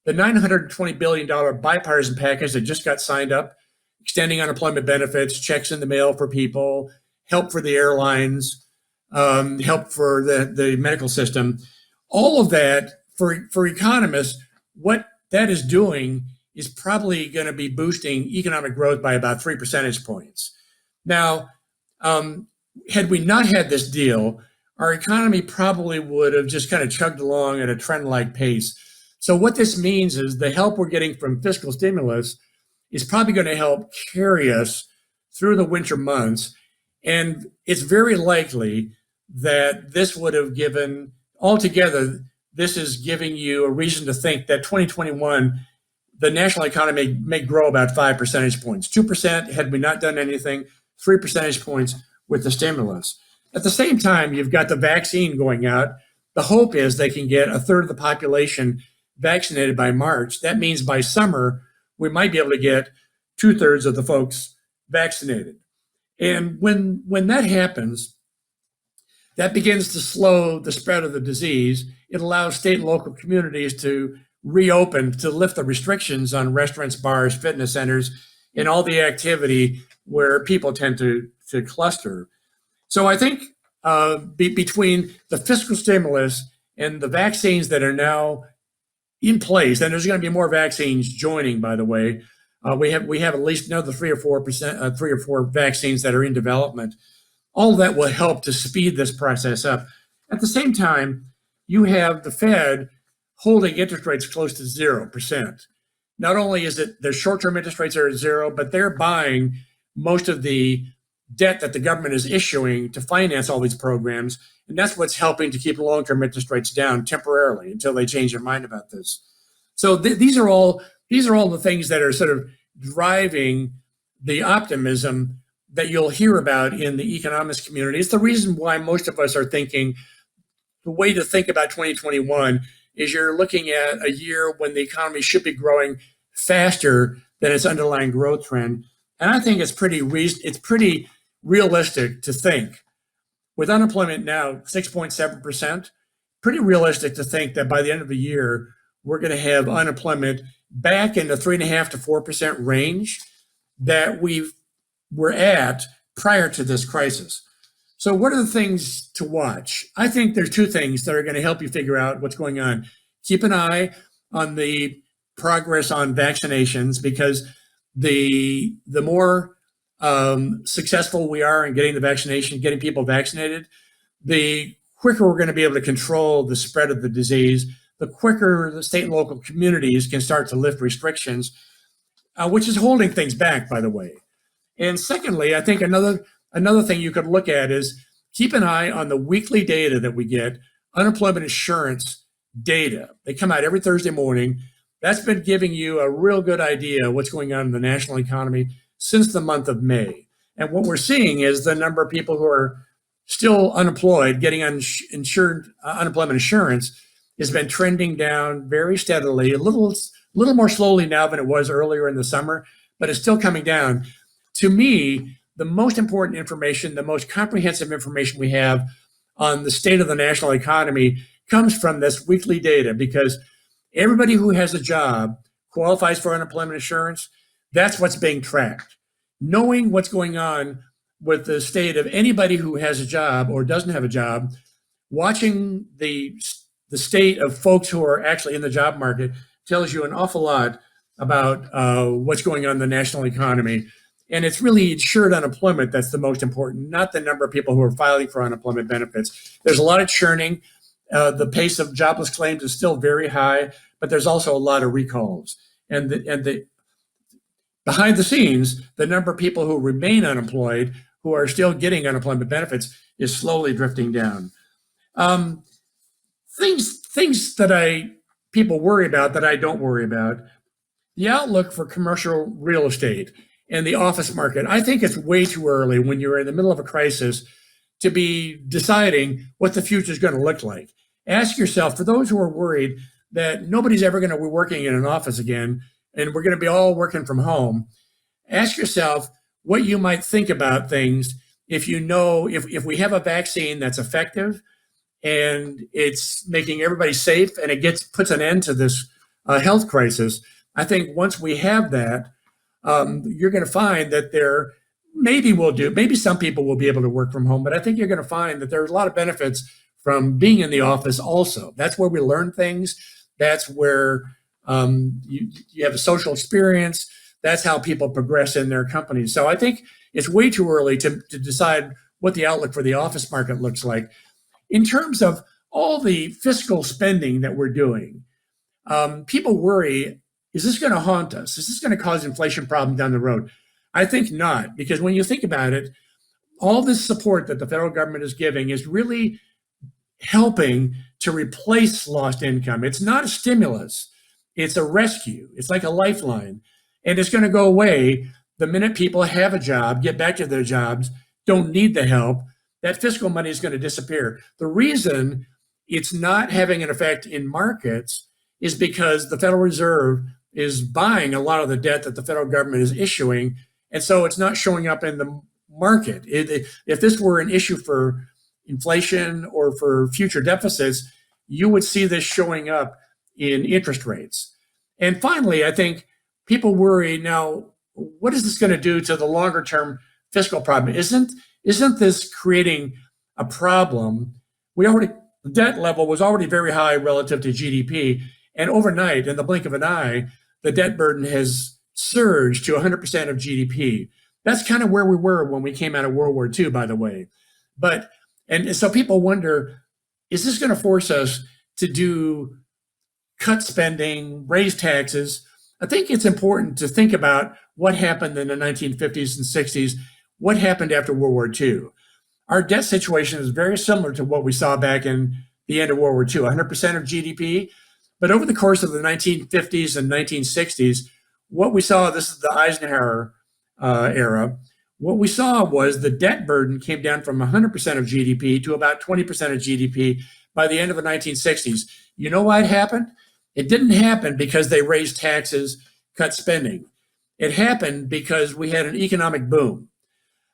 the $920 billion bipartisan package that just got signed up, extending unemployment benefits, checks in the mail for people, help for the airlines, help for the medical system, all of that for economists, what that is doing is probably going to be boosting economic growth by about 3 percentage points. Now, had we not had this deal, our economy probably would have just kind of chugged along at a trend-like pace. So what this means is the help we're getting from fiscal stimulus is probably going to help carry us through the winter months. And it's very likely that this would have given, altogether, this is giving you a reason to think that 2021, the national economy may grow about 5 percentage points. 2% had we not done anything, 3 percentage points with the stimulus. At the same time, you've got the vaccine going out. The hope is they can get a third of the population vaccinated by March, that means by summer, we might be able to get 2/3 of the folks vaccinated. And when that happens, that begins to slow the spread of the disease. It allows state and local communities to reopen, to lift the restrictions on restaurants, bars, fitness centers, and all the activity where people tend to cluster. So I think between the fiscal stimulus and the vaccines that are now in place, and there's going to be more vaccines joining, by the way. We have at least another 3 or 4 vaccines that are in development. All that will help to speed this process up. At the same time, you have the Fed holding interest rates close to 0%. Not only is it the short-term interest rates are at zero, but they're buying most of the debt that the government is issuing to finance all these programs. And that's what's helping to keep long-term interest rates down temporarily until they change their mind about this. So these are all the things that are sort of driving the optimism that you'll hear about in the economist community. It's the reason why most of us are thinking the way to think about 2021 is you're looking at a year when the economy should be growing faster than its underlying growth trend. And I think it's pretty realistic to think, with unemployment now 6.7%, pretty realistic to think that by the end of the year, we're going to have unemployment back in the 3.5% to 4% range that we were at prior to this crisis. So what are the things to watch? I think there's 2 things that are going to help you figure out what's going on. Keep an eye on the progress on vaccinations, because the more successful we are in getting the vaccination, getting people vaccinated, the quicker we're going to be able to control the spread of the disease, the quicker the state and local communities can start to lift restrictions, which is holding things back, by the way. And secondly, I think another thing you could look at is keep an eye on the weekly data that we get, unemployment insurance data. They come out every Thursday morning. That's been giving you a real good idea of what's going on in the national economy since the month of May. And what we're seeing is the number of people who are still unemployed, getting unemployment insurance, has been trending down very steadily, a little more slowly now than it was earlier in the summer, but it's still coming down. To me, the most important information, the most comprehensive information we have on the state of the national economy comes from this weekly data, because everybody who has a job qualifies for unemployment insurance. That's what's being tracked. Knowing what's going on with the state of anybody who has a job or doesn't have a job, watching the state of folks who are actually in the job market tells you an awful lot about what's going on in the national economy. And it's really insured unemployment that's the most important, not the number of people who are filing for unemployment benefits. There's a lot of churning. The pace of jobless claims is still very high, but there's also a lot of recalls. And the behind the scenes, the number of people who remain unemployed, who are still getting unemployment benefits, is slowly drifting down. Things that people worry about that I don't worry about. The outlook for commercial real estate and the office market. I think it's way too early when you're in the middle of a crisis to be deciding what the future is going to look like. Ask yourself, for those who are worried that nobody's ever going to be working in an office again, and we're going to be all working from home, ask yourself what you might think about things if we have a vaccine that's effective and it's making everybody safe and it puts an end to this health crisis. I think once we have that, you're going to find that maybe some people will be able to work from home, but I think you're going to find that there's a lot of benefits from being in the office also. That's where we learn things. That's where you have a social experience. That's how people progress in their companies. So I think it's way too early to decide what the outlook for the office market looks like. In terms of all the fiscal spending that we're doing, people worry, is this going to haunt us? Is this going to cause inflation problem down the road? I think not, because when you think about it, all this support that the federal government is giving is really helping to replace lost income. It's not a stimulus. It's a rescue. It's like a lifeline. And it's going to go away the minute people have a job, get back to their jobs, don't need the help. That fiscal money is going to disappear. The reason it's not having an effect in markets is because the Federal Reserve is buying a lot of the debt that the federal government is issuing, and so it's not showing up in the market. If this were an issue for inflation or for future deficits, you would see this showing up in interest rates. And finally, I think people worry now, what is this going to do to the longer term fiscal problem? Isn't this creating a problem? The debt level was already very high relative to GDP, and overnight, in the blink of an eye, the debt burden has surged to 100% of GDP. That's kind of where we were when we came out of World War II, by the way. And so people wonder, is this going to force us to cut spending, raise taxes? I think it's important to think about what happened in the 1950s and 60s, what happened after World War II. Our debt situation is very similar to what we saw back in the end of World War II, 100% of GDP. But over the course of the 1950s and 1960s, what we saw, this is the Eisenhower era, what we saw was the debt burden came down from 100% of GDP to about 20% of GDP by the end of the 1960s. You know why it happened? It didn't happen because they raised taxes, cut spending. It happened because we had an economic boom.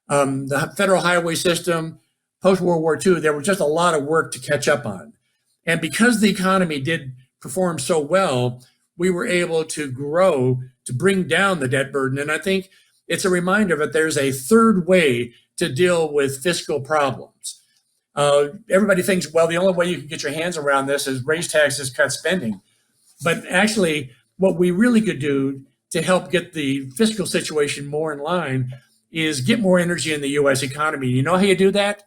The federal highway system, post-World War II, there was just a lot of work to catch up on. And because the economy did perform so well, we were able to grow, to bring down the debt burden. And I think it's a reminder that there's a third way to deal with fiscal problems. Everybody thinks, well, the only way you can get your hands around this is raise taxes, cut spending. But actually, what we really could do to help get the fiscal situation more in line is get more energy in the U.S. economy. You know how you do that?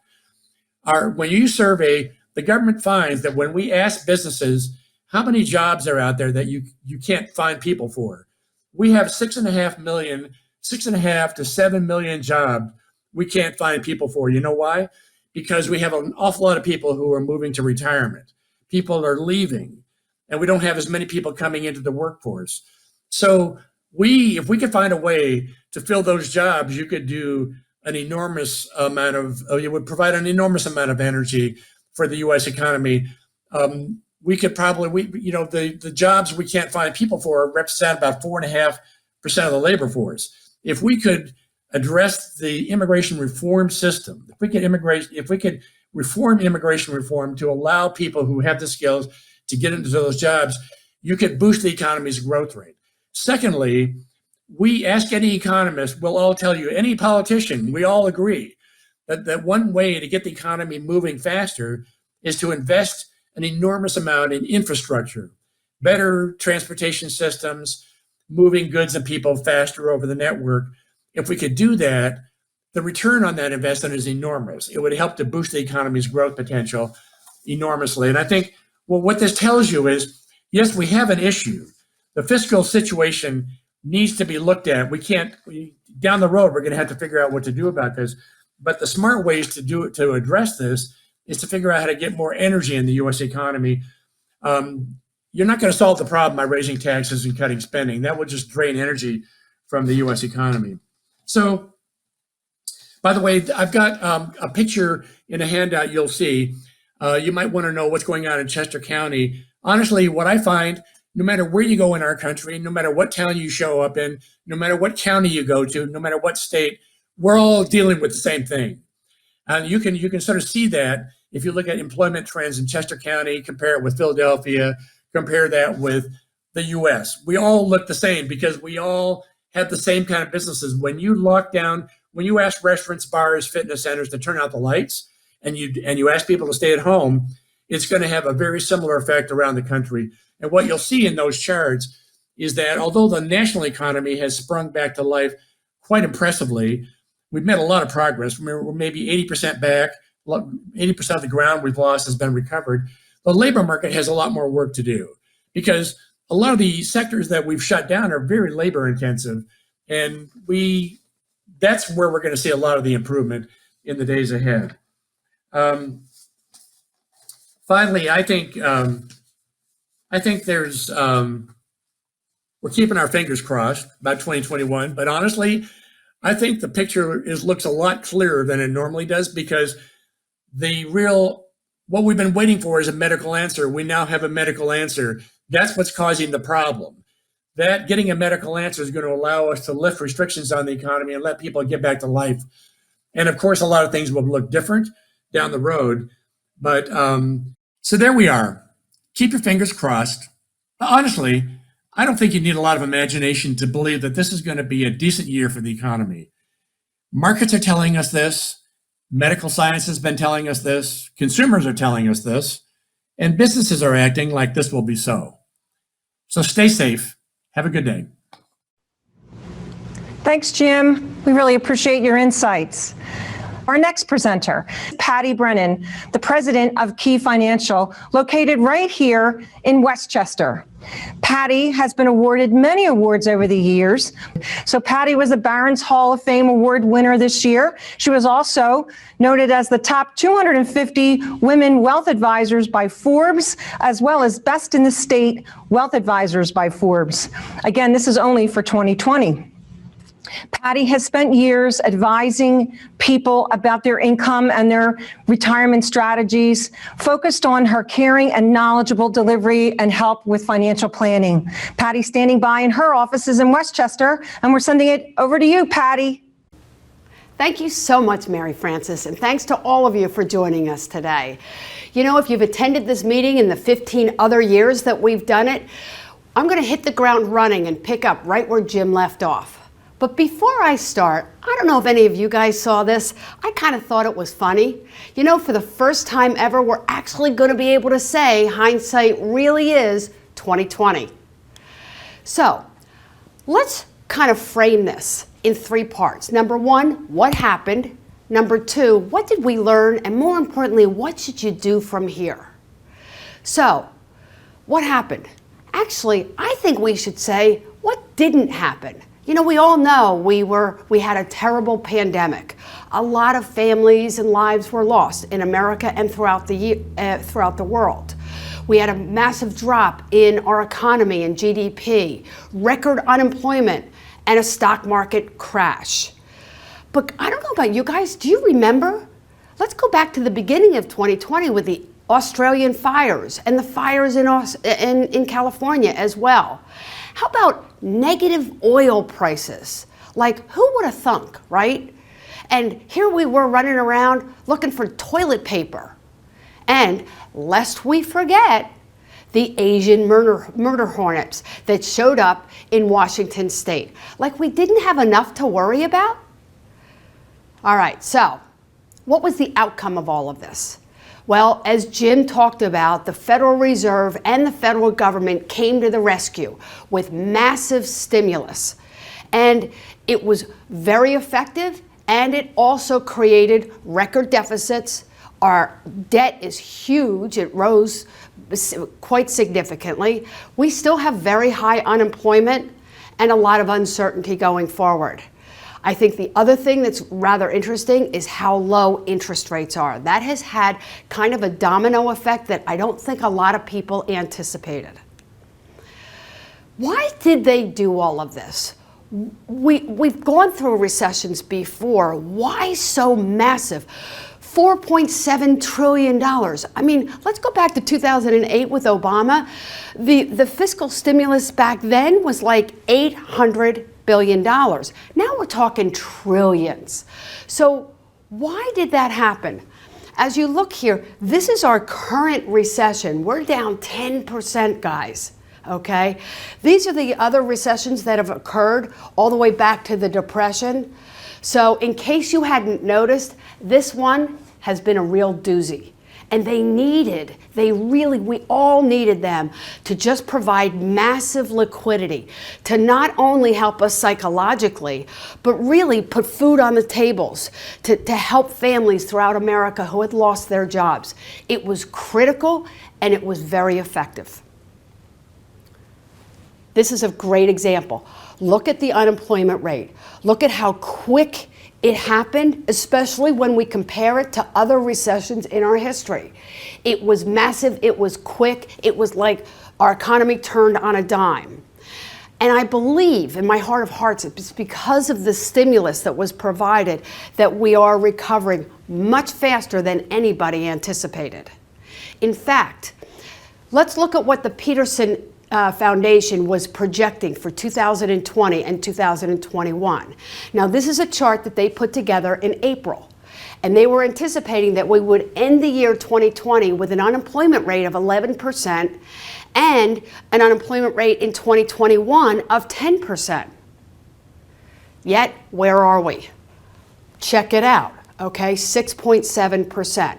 When you survey, the government finds that when we ask businesses how many jobs are out there that you can't find people for, we have 6.5 to 7 million jobs we can't find people for. You know why? Because we have an awful lot of people who are moving to retirement. People are leaving, and we don't have as many people coming into the workforce. So if we could find a way to fill those jobs, you could do an enormous amount it would provide an enormous amount of energy for the U.S. economy. We could probably, the jobs we can't find people for represent about 4.5% of the labor force. If we could address the immigration reform system, if we could reform immigration reform to allow people who have the skills to get into those jobs, you could boost the economy's growth rate. Secondly, we ask any economist, we'll all tell you, any politician, we all agree that one way to get the economy moving faster is to invest an enormous amount in infrastructure, better transportation systems, moving goods and people faster over the network. If we could do that, the return on that investment is enormous. It would help to boost the economy's growth potential enormously. And I think, what this tells you is, yes, we have an issue. The fiscal situation needs to be looked at. Down the road, we're going to have to figure out what to do about this. But the smart ways to address this is to figure out how to get more energy in the U.S. economy. You're not going to solve the problem by raising taxes and cutting spending. That would just drain energy from the U.S. economy. So, by the way, I've got a picture in a handout you'll see. You might want to know what's going on in Chester County. Honestly, what I find, no matter where you go in our country, no matter what town you show up in, no matter what county you go to, no matter what state, we're all dealing with the same thing. And you can sort of see that if you look at employment trends in Chester County, compare it with Philadelphia, compare that with the U.S. We all look the same because we all have the same kind of businesses. When you lock down, when you ask restaurants, bars, fitness centers to turn out the lights, and you ask people to stay at home, it's going to have a very similar effect around the country. And what you'll see in those charts is that although the national economy has sprung back to life quite impressively, we've made a lot of progress. We're maybe 80% back. 80% of the ground we've lost has been recovered. The labor market has a lot more work to do because a lot of the sectors that we've shut down are very labor intensive. And that's where we're going to see a lot of the improvement in the days ahead. Finally, I think there's we're keeping our fingers crossed about 2021, but honestly, I think the picture looks a lot clearer than it normally does because what we've been waiting for is a medical answer. We now have a medical answer. That's what's causing the problem. That getting a medical answer is going to allow us to lift restrictions on the economy and let people get back to life. And of course, a lot of things will look different down the road. But so there we are. Keep your fingers crossed. Honestly, I don't think you need a lot of imagination to believe that this is going to be a decent year for the economy. Markets are telling us this. Medical science has been telling us this. Consumers are telling us this. And businesses are acting like this will be so. So stay safe. Have a good day. Thanks, Jim. We really appreciate your insights. Our next presenter, Patti Brennan, the president of Key Financial, located right here in Westchester. Patti has been awarded many awards over the years. So Patti was the Barron's Hall of Fame Award winner this year. She was also noted as the top 250 women wealth advisors by Forbes, as well as best in the state wealth advisors by Forbes. Again, this is only for 2020. Patti has spent years advising people about their income and their retirement strategies, focused on her caring and knowledgeable delivery and help with financial planning. Patti's standing by in her offices in Westchester, and we're sending it over to you, Patti. Thank you so much, Mary Frances, and thanks to all of you for joining us today. You know, if you've attended this meeting in the 15 other years that we've done it, I'm going to hit the ground running and pick up right where Jim left off. But before I start, I don't know if any of you guys saw this. I kind of thought it was funny. You know, for the first time ever, we're actually going to be able to say hindsight really is 2020. So let's kind of frame this in three parts. Number one, what happened? Number two, what did we learn? And more importantly, what should you do from here? So what happened? Actually, I think we should say what didn't happen. You know, we all know we had a terrible pandemic. A lot of families and lives were lost in America and throughout the world. We had a massive drop in our economy and GDP, record unemployment, and a stock market crash. But I don't know about you guys, do you remember? Let's go back to the beginning of 2020 with the Australian fires and the fires in California as well. How about negative oil prices? Like, who would have thunk, right? And here we were running around looking for toilet paper. And lest we forget, the Asian murder hornets that showed up in Washington state. Like we didn't have enough to worry about? All right, so what was the outcome of all of this? Well, as Jim talked about, the Federal Reserve and the federal government came to the rescue with massive stimulus. And it was very effective, and it also created record deficits. Our debt is huge. It rose quite significantly. We still have very high unemployment and a lot of uncertainty going forward. I think the other thing that's rather interesting is how low interest rates are. That has had kind of a domino effect that I don't think a lot of people anticipated. Why did they do all of this? We've gone through recessions before. Why so massive? $4.7 trillion. I mean, let's go back to 2008 with Obama. The fiscal stimulus back then was like $800 billion. Now we're talking trillions. So why did that happen? As you look here, this is our current recession. We're down 10%, guys. Okay? These are the other recessions that have occurred all the way back to the Depression. So in case you hadn't noticed, this one has been a real doozy. And we all needed them to just provide massive liquidity to not only help us psychologically, but really put food on the tables to help families throughout America who had lost their jobs. It was critical and it was very effective. This is a great example. Look at the unemployment rate. Look at how quick it happened, especially when we compare it to other recessions in our history. It was massive, it was quick, it was like our economy turned on a dime. And I believe in my heart of hearts, it's because of the stimulus that was provided that we are recovering much faster than anybody anticipated. In fact, let's look at what the Peterson Foundation was projecting for 2020 and 2021. Now, this is a chart that they put together in April, and they were anticipating that we would end the year 2020 with an unemployment rate of 11% and an unemployment rate in 2021 of 10%. Yet, where are we? Check it out, okay, 6.7%.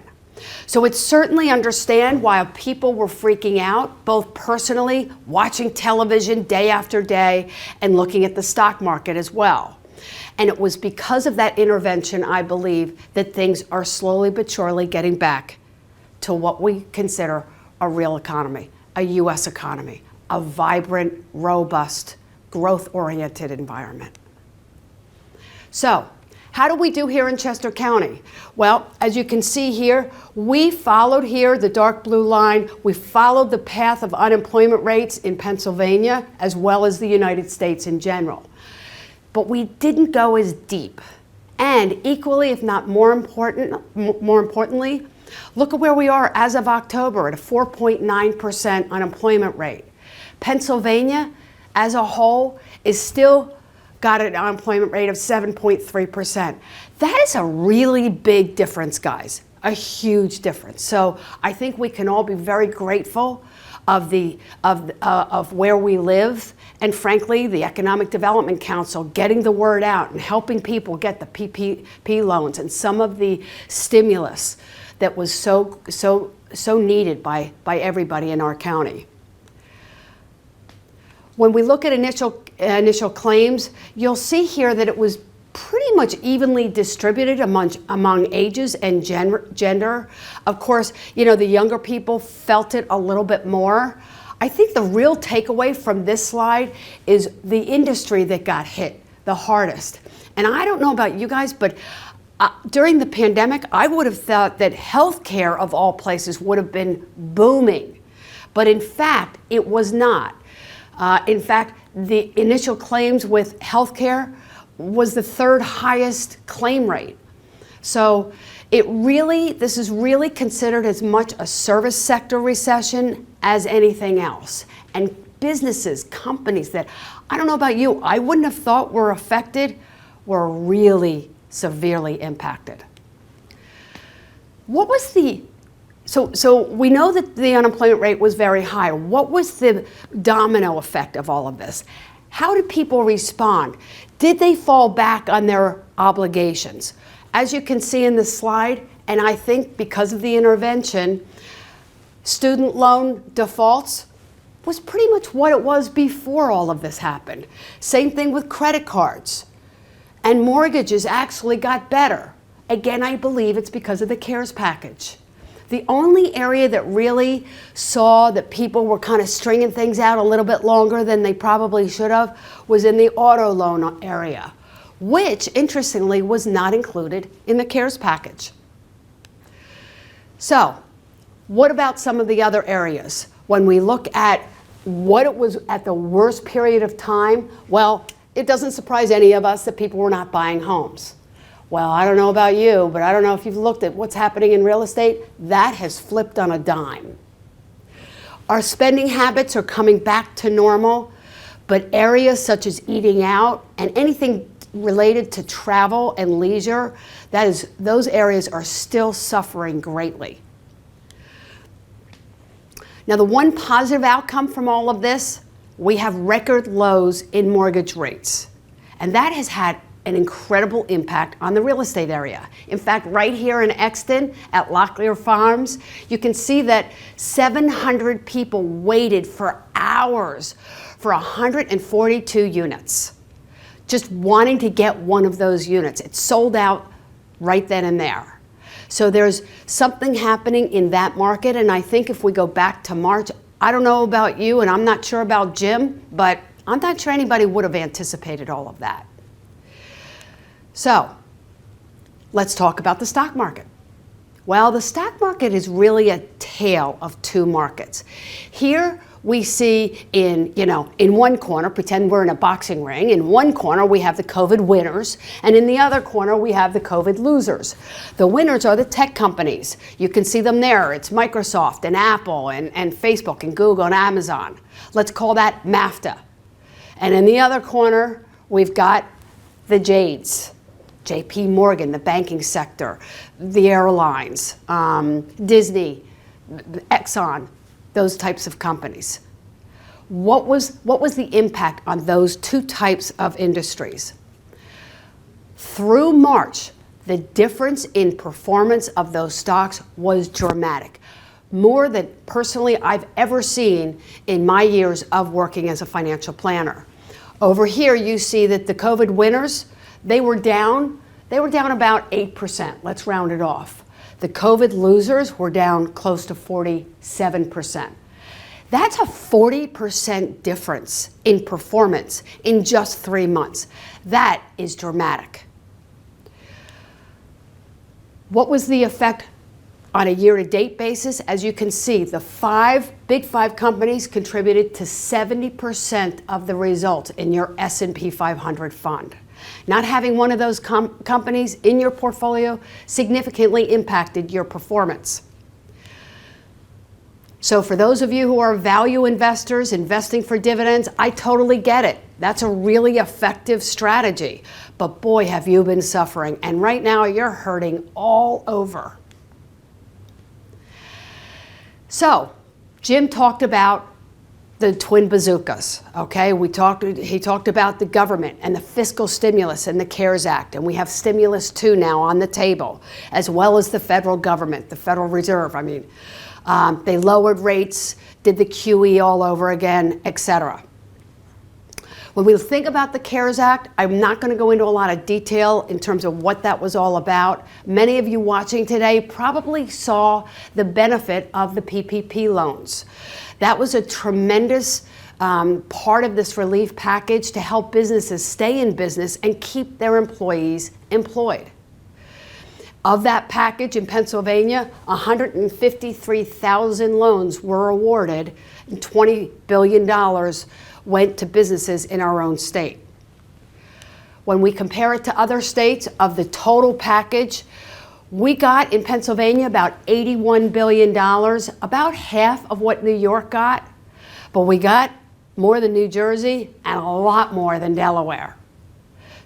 So it's certainly understand why people were freaking out, both personally, watching television day after day, and looking at the stock market as well. And it was because of that intervention, I believe, that things are slowly but surely getting back to what we consider a real economy, a U.S. economy, a vibrant, robust, growth-oriented environment. So, how do we do here in Chester County? Well, as you can see here, we followed here the dark blue line. We followed the path of unemployment rates in Pennsylvania as well as the United States in general. But we didn't go as deep. And equally, if not more importantly, look at where we are as of October at a 4.9% unemployment rate. Pennsylvania as a whole is still got an unemployment rate of 7.3%. That is a really big difference, guys, a huge difference. So I think we can all be very grateful of where we live, and frankly, the Economic Development Council getting the word out and helping people get the PPP loans and some of the stimulus that was so needed by everybody in our county. When we look at initial claims, you'll see here that it was pretty much evenly distributed among ages and gender. Of course, you know, the younger people felt it a little bit more. I think the real takeaway from this slide is the industry that got hit the hardest. And I don't know about you guys, but during the pandemic, I would have thought that healthcare of all places would have been booming. But in fact, it was not. In fact, the initial claims with healthcare was the third highest claim rate. So this is really considered as much a service sector recession as anything else. And businesses, companies that, I don't know about you, I wouldn't have thought were affected, were really severely impacted. What was the So we know that the unemployment rate was very high. What was the domino effect of all of this? How did people respond? Did they fall back on their obligations? As you can see in the slide, and I think because of the intervention, student loan defaults was pretty much what it was before all of this happened. Same thing with credit cards. And mortgages actually got better. Again, I believe it's because of the CARES package. The only area that really saw that people were kind of stringing things out a little bit longer than they probably should have was in the auto loan area, which, interestingly, was not included in the CARES package. So, what about some of the other areas? When we look at what it was at the worst period of time, well, it doesn't surprise any of us that people were not buying homes. Well, I don't know about you, but I don't know if you've looked at what's happening in real estate. That has flipped on a dime. Our spending habits are coming back to normal, but areas such as eating out and anything related to travel and leisure, those areas are still suffering greatly. Now, the one positive outcome from all of this, we have record lows in mortgage rates, and that has had an incredible impact on the real estate area. In fact, right here in Exton at Locklear Farms, you can see that 700 people waited for hours for 142 units, just wanting to get one of those units. It sold out right then and there. So there's something happening in that market, and I think if we go back to March, I don't know about you, and I'm not sure about Jim, but I'm not sure anybody would have anticipated all of that. So, let's talk about the stock market. Well, the stock market is really a tale of two markets. Here, we see in one corner, pretend we're in a boxing ring, in one corner we have the COVID winners, and in the other corner we have the COVID losers. The winners are the tech companies. You can see them there. It's Microsoft and Apple and Facebook and Google and Amazon. Let's call that MAFTA. And in the other corner, we've got the Jades. JP Morgan, the banking sector, the airlines, Disney, Exxon, those types of companies. What was the impact on those two types of industries? Through March, the difference in performance of those stocks was dramatic. More than personally I've ever seen in my years of working as a financial planner. Over here you see that the COVID winners, they were down about 8%. Let's round it off. The COVID losers were down close to 47%. That's a 40% difference in performance in just 3 months. That is dramatic. What was the effect on a year-to-date basis? As you can see, the big five companies contributed to 70% of the result in your S&P 500 fund. Not having one of those companies in your portfolio significantly impacted your performance. So for those of you who are value investors investing for dividends, I totally get it. That's a really effective strategy. But boy, have you been suffering. And right now you're hurting all over. So Jim talked about the twin bazookas, okay? He talked about the government and the fiscal stimulus and the CARES Act, and we have stimulus 2 now on the table, as well as the federal government, the Federal Reserve. They lowered rates, did the QE all over again, etc. When we think about the CARES Act, I'm not going to go into a lot of detail in terms of what that was all about. Many of you watching today probably saw the benefit of the PPP loans. That was a tremendous part of this relief package to help businesses stay in business and keep their employees employed. Of that package in Pennsylvania, 153,000 loans were awarded and $20 billion went to businesses in our own state. When we compare it to other states, of the total package, we got in Pennsylvania about $81 billion, about half of what New York got, but we got more than New Jersey and a lot more than Delaware.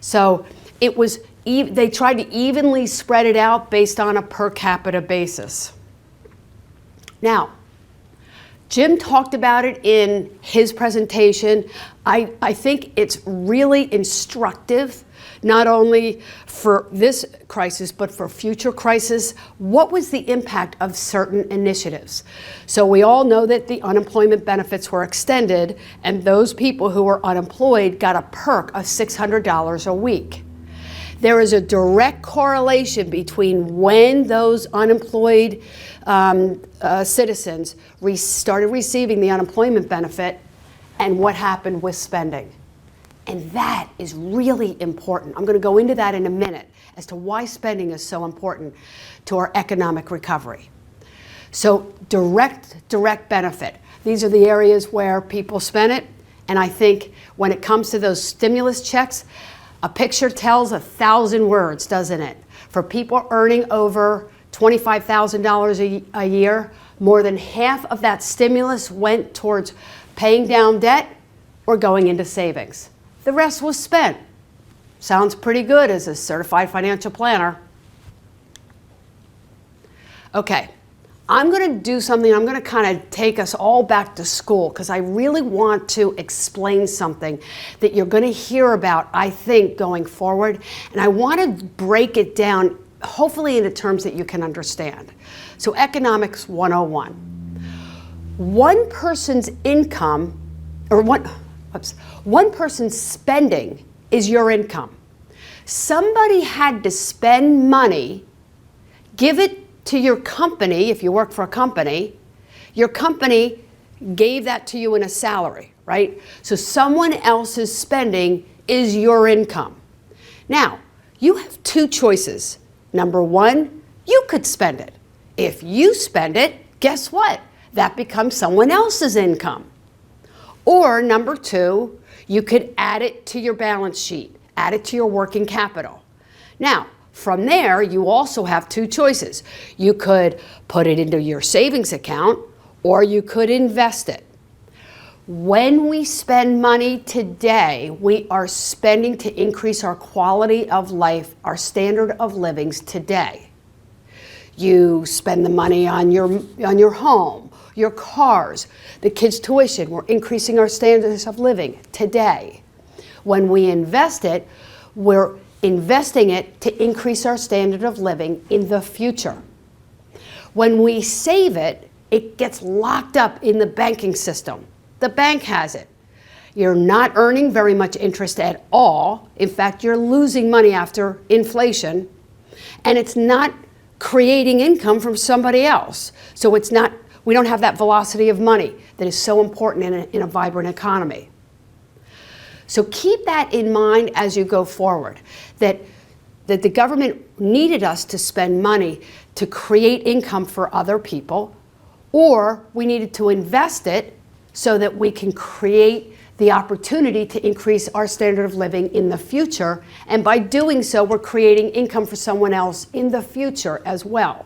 So they tried to evenly spread it out based on a per capita basis. Now, Jim talked about it in his presentation. I think it's really instructive, not only for this crisis, but for future crises. What was the impact of certain initiatives? So we all know that the unemployment benefits were extended, and those people who were unemployed got a perk of $600 a week. There is a direct correlation between when those unemployed citizens started receiving the unemployment benefit and what happened with spending. And that is really important. I'm going to go into that in a minute as to why spending is so important to our economic recovery. So direct benefit. These are the areas where people spend it. And I think when it comes to those stimulus checks, a picture tells 1,000 words, doesn't it? For people earning over $25,000 a year, more than half of that stimulus went towards paying down debt or going into savings. The rest was spent. Sounds pretty good as a certified financial planner. Okay, I'm going to do something. I'm going to kind of take us all back to school because I really want to explain something that you're going to hear about, I think, going forward. And I want to break it down, hopefully in the terms that you can understand. So Economics 101. One person's income, or one person's spending is your income. Somebody had to spend money, give it to your company. If you work for a company, your company gave that to you in a salary, right? So someone else's spending is your income. Now, you have two choices. Number one, you could spend it. If you spend it, guess what? That becomes someone else's income. Or number two, you could add it to your balance sheet, add it to your working capital. Now, from there, you also have two choices. You could put it into your savings account, or you could invest it. When we spend money today, we are spending to increase our quality of life, our standard of livings today. You spend the money on your home, your cars, the kids' tuition. We're increasing our standards of living today. When we invest it, we're investing it to increase our standard of living in the future. When we save it, it gets locked up in the banking system. The bank has it. You're not earning very much interest at all. In fact, you're losing money after inflation, and it's not creating income from somebody else. So we don't have that velocity of money that is so important in a vibrant economy. So keep that in mind as you go forward, that the government needed us to spend money to create income for other people, or we needed to invest it so that we can create the opportunity to increase our standard of living in the future. And by doing so, we're creating income for someone else in the future as well.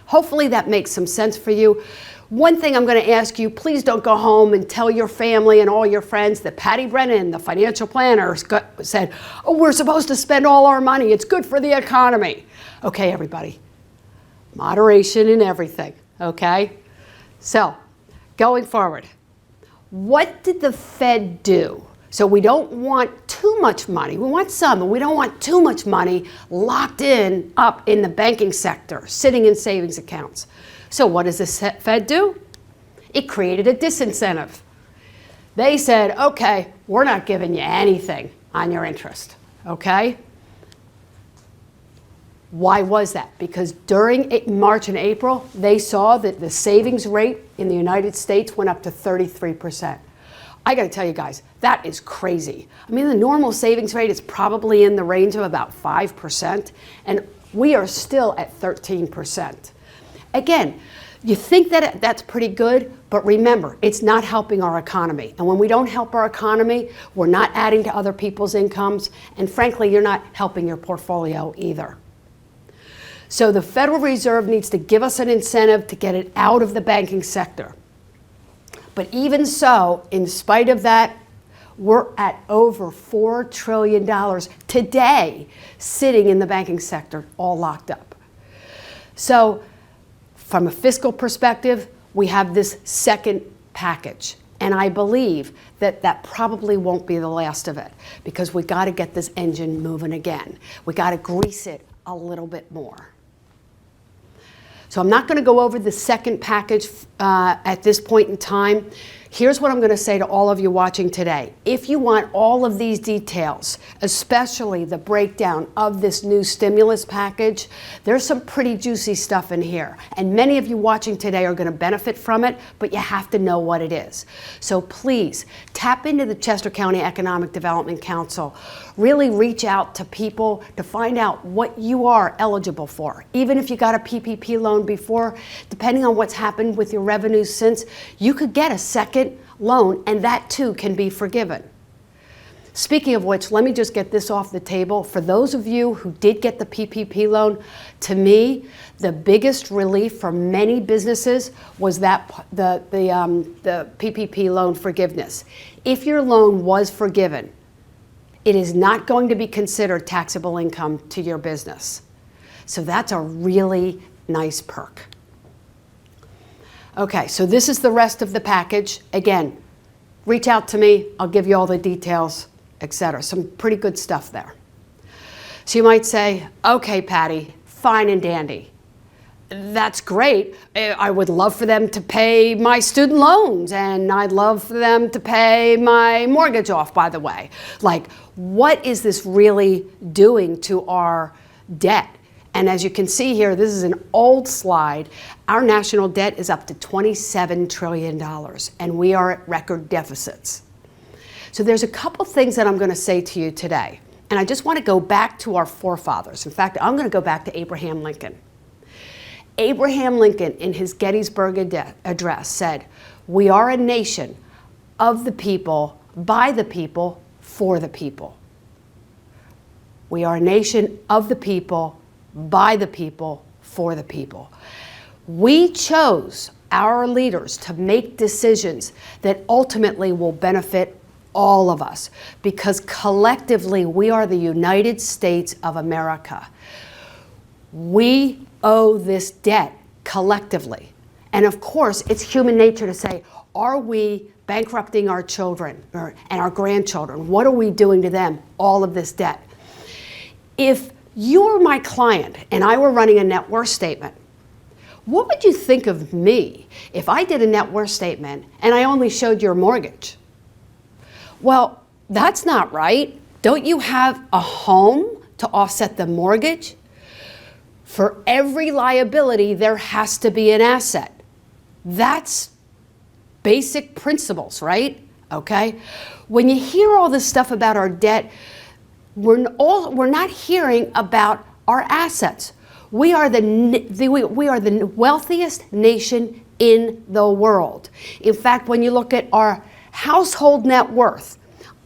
Hopefully that makes some sense for you. One thing I'm going to ask you, please don't go home and tell your family and all your friends that Patti Brennan, the financial planner, said, oh, we're supposed to spend all our money. It's good for the economy. Okay, everybody. Moderation in everything, okay? So, going forward, what did the Fed do? So we don't want too much money. We want some, but we don't want too much money locked up in the banking sector, sitting in savings accounts. So what does the Fed do? It created a disincentive. They said, okay, we're not giving you anything on your interest, okay? Why was that? Because during March and April, they saw that the savings rate in the United States went up to 33%. I gotta tell you guys, that is crazy. I mean, the normal savings rate is probably in the range of about 5%, and we are still at 13%. Again, you think that that's pretty good, but remember, it's not helping our economy. And when we don't help our economy, we're not adding to other people's incomes, and frankly, you're not helping your portfolio either. So the Federal Reserve needs to give us an incentive to get it out of the banking sector. But even so, in spite of that, we're at over $4 trillion today sitting in the banking sector, all locked up. So from a fiscal perspective, we have this second package. And I believe that that probably won't be the last of it, because we got to get this engine moving again. We got to grease it a little bit more. So I'm not going to go over the second package at this point in time. Here's what I'm going to say to all of you watching today. If you want all of these details, especially the breakdown of this new stimulus package, there's some pretty juicy stuff in here. And many of you watching today are going to benefit from it, but you have to know what it is. So please tap into the Chester County Economic Development Council. Really reach out to people to find out what you are eligible for. Even if you got a PPP loan before, depending on what's happened with your revenues since, you could get a second loan, and that too can be forgiven. Speaking of which, let me just get this off the table. For those of you who did get the PPP loan, to me, the biggest relief for many businesses was that the PPP loan forgiveness. If your loan was forgiven, it is not going to be considered taxable income to your business. So that's a really nice perk. Okay, so this is the rest of the package. Again, reach out to me. I'll give you all the details, etc. Some pretty good stuff there. So you might say, okay, Patti, fine and dandy. That's great. I would love for them to pay my student loans, and I'd love for them to pay my mortgage off, by the way. Like, what is this really doing to our debt? And as you can see here, this is an old slide. Our national debt is up to $27 trillion, and we are at record deficits. So there's a couple things that I'm going to say to you today. And I just want to go back to our forefathers. In fact, I'm going to go back to Abraham Lincoln. Abraham Lincoln, in his Gettysburg Address, said, "We are a nation of the people, by the people, for the people. We are a nation of the people, by the people, for the people. We chose our leaders to make decisions that ultimately will benefit all of us, because collectively we are the United States of America. We owe this debt collectively. And of course, it's human nature to say, are we bankrupting our children and our grandchildren? What are we doing to them? All of this debt. If you were my client and I were running a net worth statement, what would you think of me if I did a net worth statement and I only showed your mortgage? Well, that's not right. Don't you have a home to offset the mortgage? For every liability, there has to be an asset. That's basic principles, right? Okay? When you hear all this stuff about our debt, we're not hearing about our assets. We are the wealthiest nation in the world. In fact, when you look at our household net worth,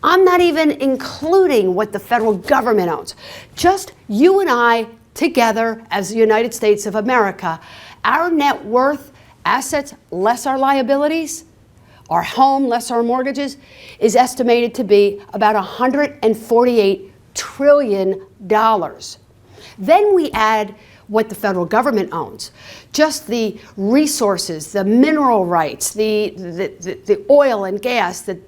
I'm not even including what the federal government owns. Just you and I together as the United States of America, our net worth, assets less our liabilities, our home less our mortgages, is estimated to be about $148 trillion. Then we add what the federal government owns. Just the resources, the mineral rights, the oil and gas, the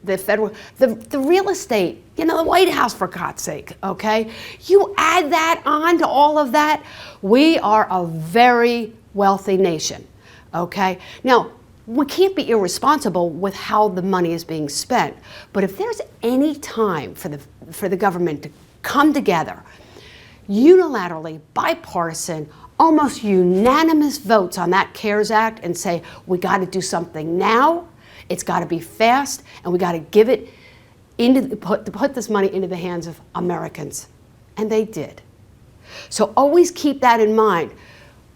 real estate, the White House, for God's sake, okay? You add that on to all of that, we are a very wealthy nation, okay? Now, we can't be irresponsible with how the money is being spent, but if there's any time for the government to come together, unilaterally, bipartisan, almost unanimous votes on that CARES Act and say, we got to do something now, it's got to be fast, and we got to give it put this money into the hands of Americans. And they did. So always keep that in mind.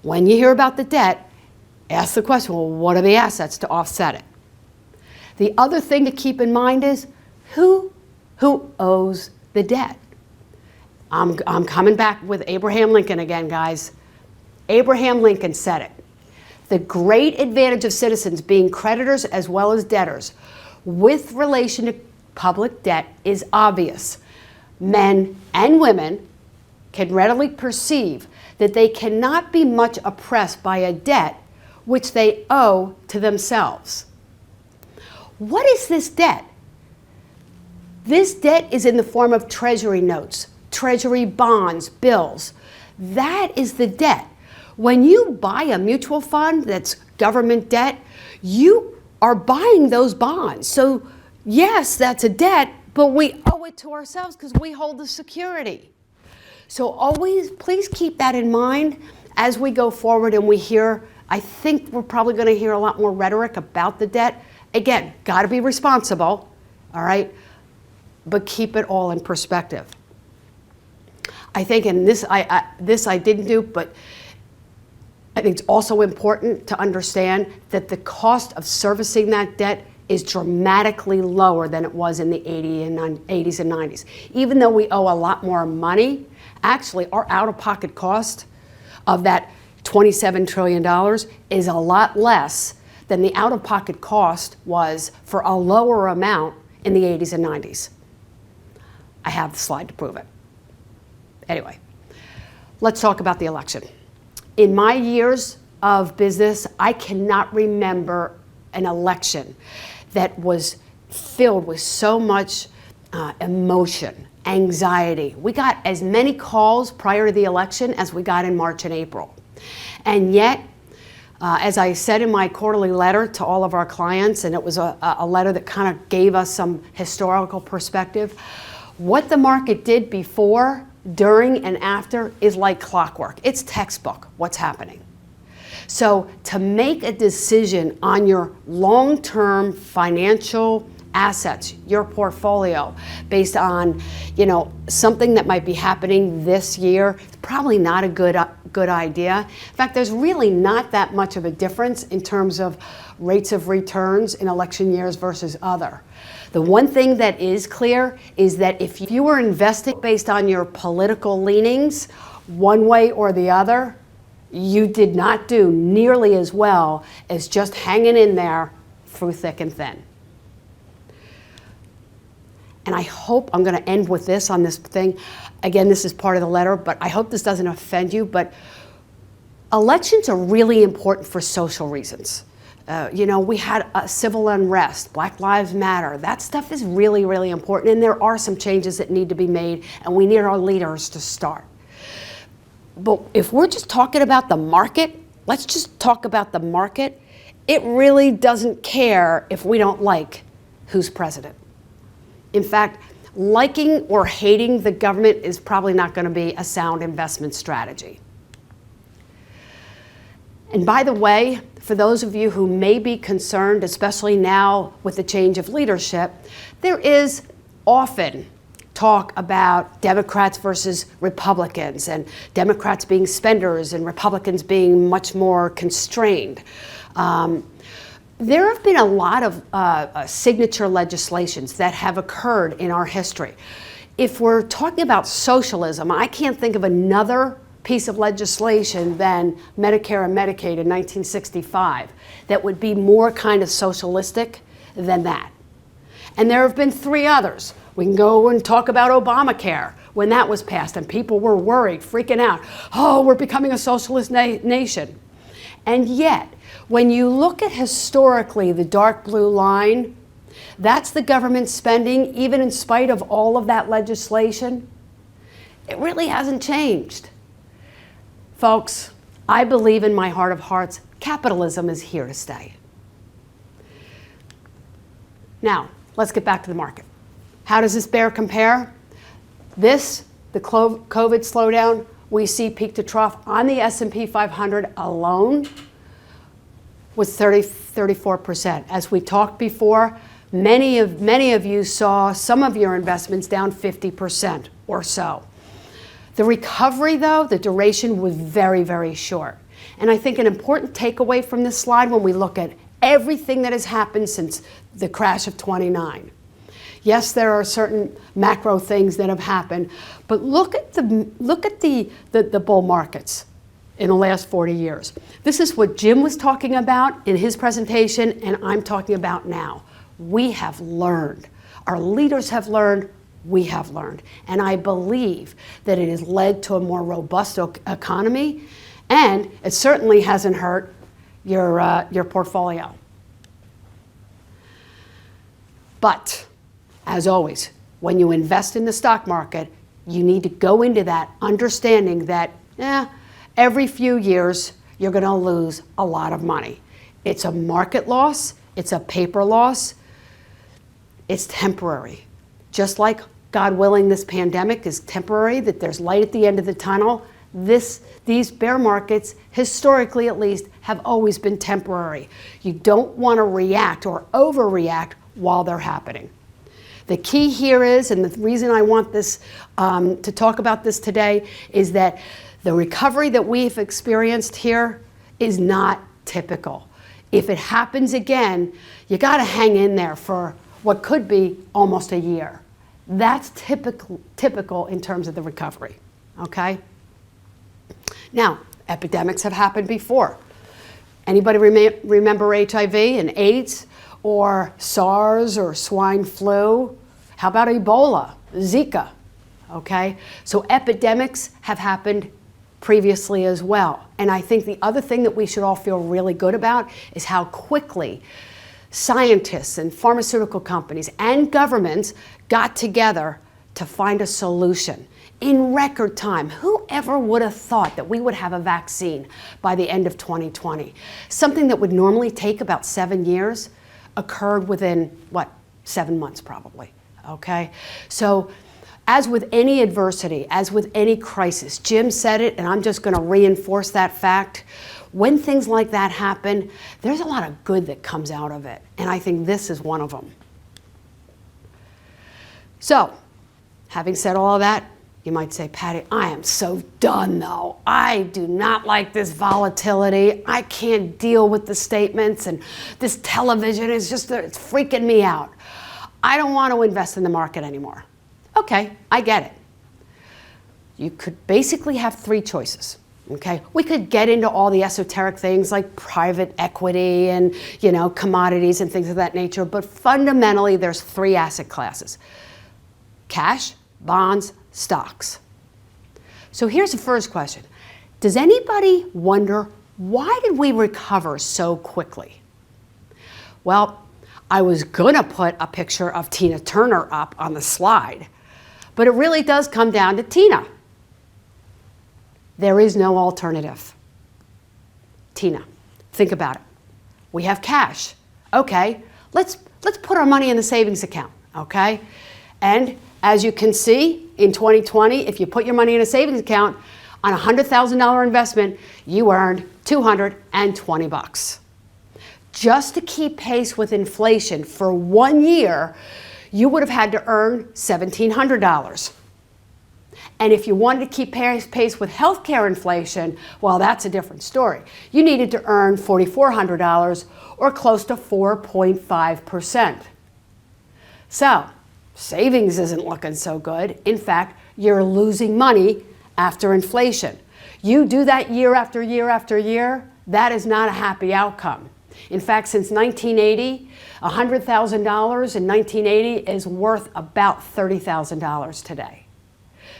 When you hear about the debt, ask the question, well, what are the assets to offset it? The other thing to keep in mind is who owes the debt? I'm coming back with Abraham Lincoln again, guys. Abraham Lincoln said it. The great advantage of citizens being creditors as well as debtors with relation to public debt is obvious. Men and women can readily perceive that they cannot be much oppressed by a debt which they owe to themselves. What is this debt? This debt is in the form of treasury notes, treasury bonds, bills. That is the debt. When you buy a mutual fund that's government debt, you are buying those bonds. So yes, that's a debt, but we owe it to ourselves because we hold the security. So always, please keep that in mind as we go forward and we hear, I think we're probably going to hear a lot more rhetoric about the debt. Again, got to be responsible, all right? But keep it all in perspective. I think, and this I didn't do, but I think it's also important to understand that the cost of servicing that debt is dramatically lower than it was in the 80s and 90s. Even though we owe a lot more money, actually our out-of-pocket cost of that $27 trillion is a lot less than the out-of-pocket cost was for a lower amount in the 80s and 90s. I have the slide to prove it. Anyway, let's talk about the election. In my years of business, I cannot remember an election that was filled with so much emotion, anxiety. We got as many calls prior to the election as we got in March and April. And yet, as I said in my quarterly letter to all of our clients, and it was a letter that kind of gave us some historical perspective, what the market did before, during, and after is like clockwork. It's textbook what's happening. So to make a decision on your long-term financial assets, your portfolio, based on, something that might be happening this year, it's probably not a good idea. In fact, there's really not that much of a difference in terms of rates of returns in election years versus other. The one thing that is clear is that if you were investing based on your political leanings, one way or the other, you did not do nearly as well as just hanging in there through thick and thin. And I hope, I'm going to end with this on this thing. Again, this is part of the letter, but I hope this doesn't offend you, but elections are really important for social reasons. We had a civil unrest, Black Lives Matter. That stuff is really, really important, and there are some changes that need to be made, and we need our leaders to start. But if we're just talking about the market, let's just talk about the market. It really doesn't care if we don't like who's president. In fact, liking or hating the government is probably not going to be a sound investment strategy. And by the way, for those of you who may be concerned, especially now with the change of leadership, there is often talk about Democrats versus Republicans, and Democrats being spenders and Republicans being much more constrained. There have been a lot of signature legislations that have occurred in our history. If we're talking about socialism, I can't think of another piece of legislation than Medicare and Medicaid in 1965 that would be more kind of socialistic than that. And there have been 3 others. We can go and talk about Obamacare when that was passed, and people were worried, freaking out. Oh, we're becoming a socialist nation. And yet, when you look at historically the dark blue line, that's the government spending, even in spite of all of that legislation. It really hasn't changed. Folks, I believe in my heart of hearts, capitalism is here to stay. Now, let's get back to the market. How does this bear compare? The COVID slowdown, we see peak to trough on the S&P 500 alone was 34%. As we talked before, many of you saw some of your investments down 50% or so. The recovery, though, the duration was very, very short. And I think an important takeaway from this slide when we look at everything that has happened since the crash of '29. Yes, there are certain macro things that have happened, but look at the bull markets in the last 40 years. This is what Jim was talking about in his presentation, and I'm talking about now. We have learned. Our leaders have learned. We have learned. And I believe that it has led to a more robust economy, and it certainly hasn't hurt your portfolio. But, as always, when you invest in the stock market, you need to go into that understanding that every few years you're going to lose a lot of money. It's a market loss. It's a paper loss. It's temporary. Just like, God willing, this pandemic is temporary, that there's light at the end of the tunnel. These bear markets, historically at least, have always been temporary. You don't want to react or overreact while they're happening. The key here is, and the reason I want this to talk about this today, is that the recovery that we've experienced here is not typical. If it happens again, you got to hang in there for what could be almost a year. That's typical in terms of the recovery, okay? Now, epidemics have happened before. Anybody remember HIV and AIDS, or SARS or swine flu? How about Ebola, Zika, okay? So epidemics have happened previously as well. And I think the other thing that we should all feel really good about is how quickly scientists and pharmaceutical companies and governments got together to find a solution in record time. Whoever would have thought that we would have a vaccine by the end of 2020? Something that would normally take about 7 years occurred within, 7 months probably, okay? So as with any adversity, as with any crisis, Jim said it, and I'm just going to reinforce that fact. When things like that happen, there's a lot of good that comes out of it, and I think this is one of them. So, having said all of that, you might say, Patty, I am so done though. I do not like this volatility. I can't deal with the statements, and this television is just, it's freaking me out. I don't want to invest in the market anymore. Okay, I get it. You could basically have three choices. Okay, we could get into all the esoteric things like private equity and, commodities and things of that nature, but fundamentally there's three asset classes: cash, bonds, stocks. So here's the first question. Does anybody wonder, why did we recover so quickly? Well, I was gonna put a picture of Tina Turner up on the slide, but it really does come down to Tina. There is no alternative. Tina, think about it. We have cash. Okay, let's put our money in the savings account, okay? And as you can see, in 2020, if you put your money in a savings account on a $100,000 investment, you earned $220. Just to keep pace with inflation for 1 year, you would have had to earn $1,700. And if you wanted to keep pace with healthcare inflation, well, that's a different story. You needed to earn $4,400, or close to 4.5%. So, savings isn't looking so good. In fact, you're losing money after inflation. You do that year after year after year, that is not a happy outcome. In fact, since 1980, $100,000 in 1980 is worth about $30,000 today.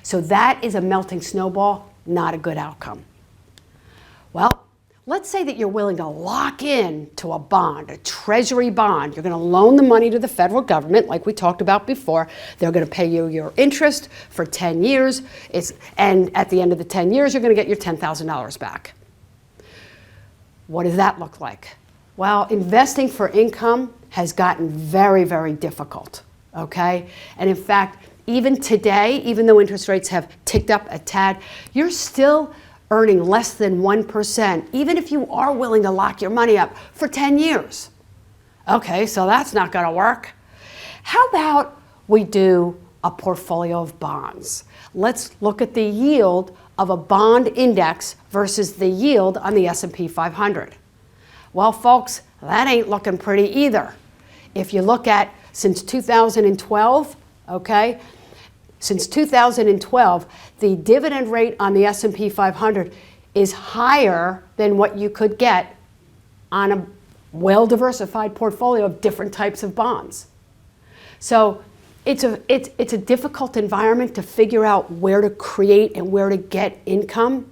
So that is a melting snowball, not a good outcome. Well, let's say that you're willing to lock in to a bond, a treasury bond. You're going to loan the money to the federal government, like we talked about before. They're going to pay you your interest for 10 years. And at the end of the 10 years, you're going to get your $10,000 back. What does that look like? Well, investing for income has gotten very, very difficult, okay? And in fact, even today, even though interest rates have ticked up a tad, you're still earning less than 1%, even if you are willing to lock your money up for 10 years. Okay, so that's not gonna work. How about we do a portfolio of bonds? Let's look at the yield of a bond index versus the yield on the S&P 500. Well, folks, that ain't looking pretty either. If you look at since 2012, okay, since 2012, the dividend rate on the S&P 500 is higher than what you could get on a well-diversified portfolio of different types of bonds. So it's a difficult environment to figure out where to create and where to get income.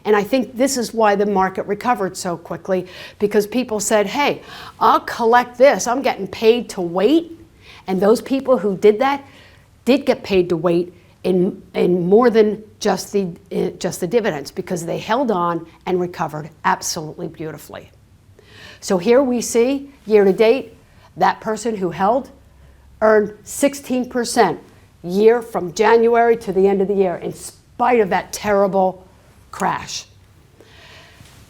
And I think this is why the market recovered so quickly, because people said, hey, I'll collect this. I'm getting paid to wait. And those people who did that did get paid to wait in more than just the dividends, because they held on and recovered absolutely beautifully. So here we see, year to date, that person who held earned 16% year from January to the end of the year, in spite of that terrible crash.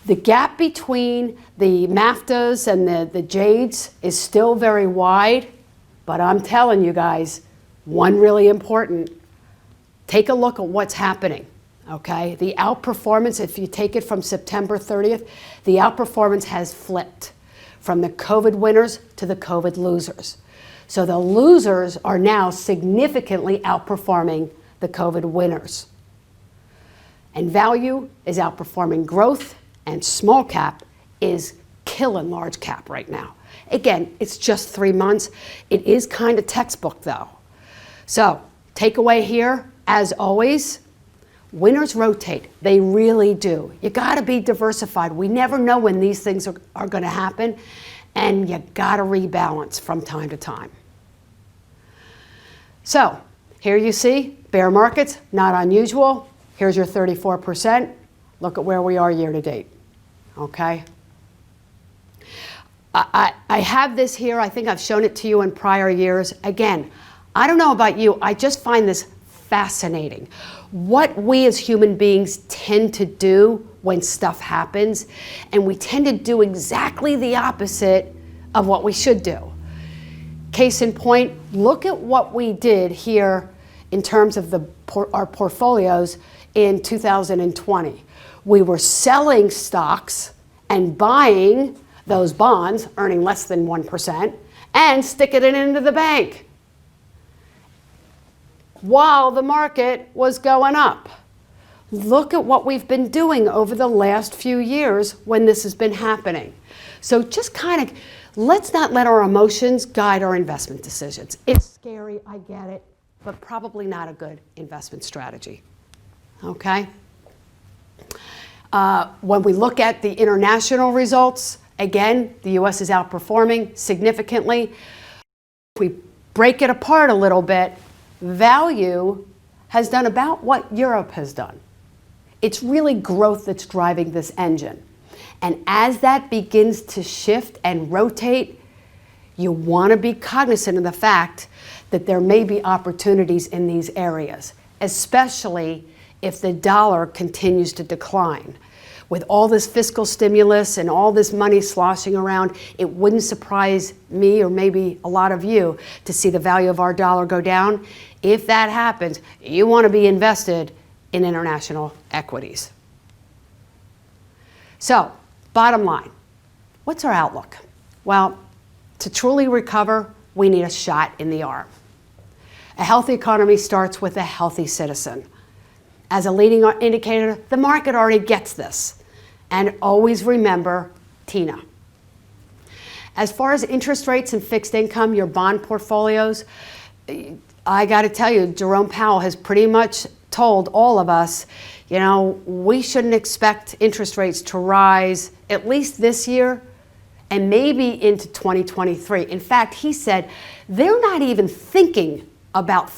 The gap between the MAFTAs and the JADES is still very wide, but I'm telling you guys, one really important, take a look at what's happening, okay? The outperformance, if you take it from September 30th, the outperformance has flipped from the COVID winners to the COVID losers. So the losers are now significantly outperforming the COVID winners. And value is outperforming growth, and small cap is killing large cap right now. Again, it's just 3 months. It is kind of textbook though. So, takeaway here, as always, winners rotate. They really do. You gotta be diversified. We never know when these things are gonna happen, and you gotta rebalance from time to time. So, here you see, bear markets, not unusual. Here's your 34%. Look at where we are year to date, okay? I have this here. I think I've shown it to you in prior years. Again, I don't know about you. I just find this fascinating. What we as human beings tend to do when stuff happens, and we tend to do exactly the opposite of what we should do. case in point, look at what we did here in terms of our portfolios in 2020. We were selling stocks and buying those bonds, earning less than 1%, and sticking it into the bank while the market was going up. Look at what we've been doing over the last few years when this has been happening. So just kind of, let's not let our emotions guide our investment decisions. It's scary, I get it, but probably not a good investment strategy. Okay? When we look at the international results, again, the US is outperforming significantly. If we break it apart a little bit, value has done about what Europe has done. It's really growth that's driving this engine. And as that begins to shift and rotate, you want to be cognizant of the fact that there may be opportunities in these areas, especially if the dollar continues to decline. With all this fiscal stimulus and all this money sloshing around, it wouldn't surprise me or maybe a lot of you to see the value of our dollar go down. If that happens, you want to be invested in international equities. So, bottom line, what's our outlook? Well, to truly recover, we need a shot in the arm. A healthy economy starts with a healthy citizen. As a leading indicator, the market already gets this. And always remember Tina. As far as interest rates and fixed income, your bond portfolios, I got to tell you, Jerome Powell has pretty much told all of us, you know, we shouldn't expect interest rates to rise at least this year and maybe into 2023. In fact, he said they're not even thinking about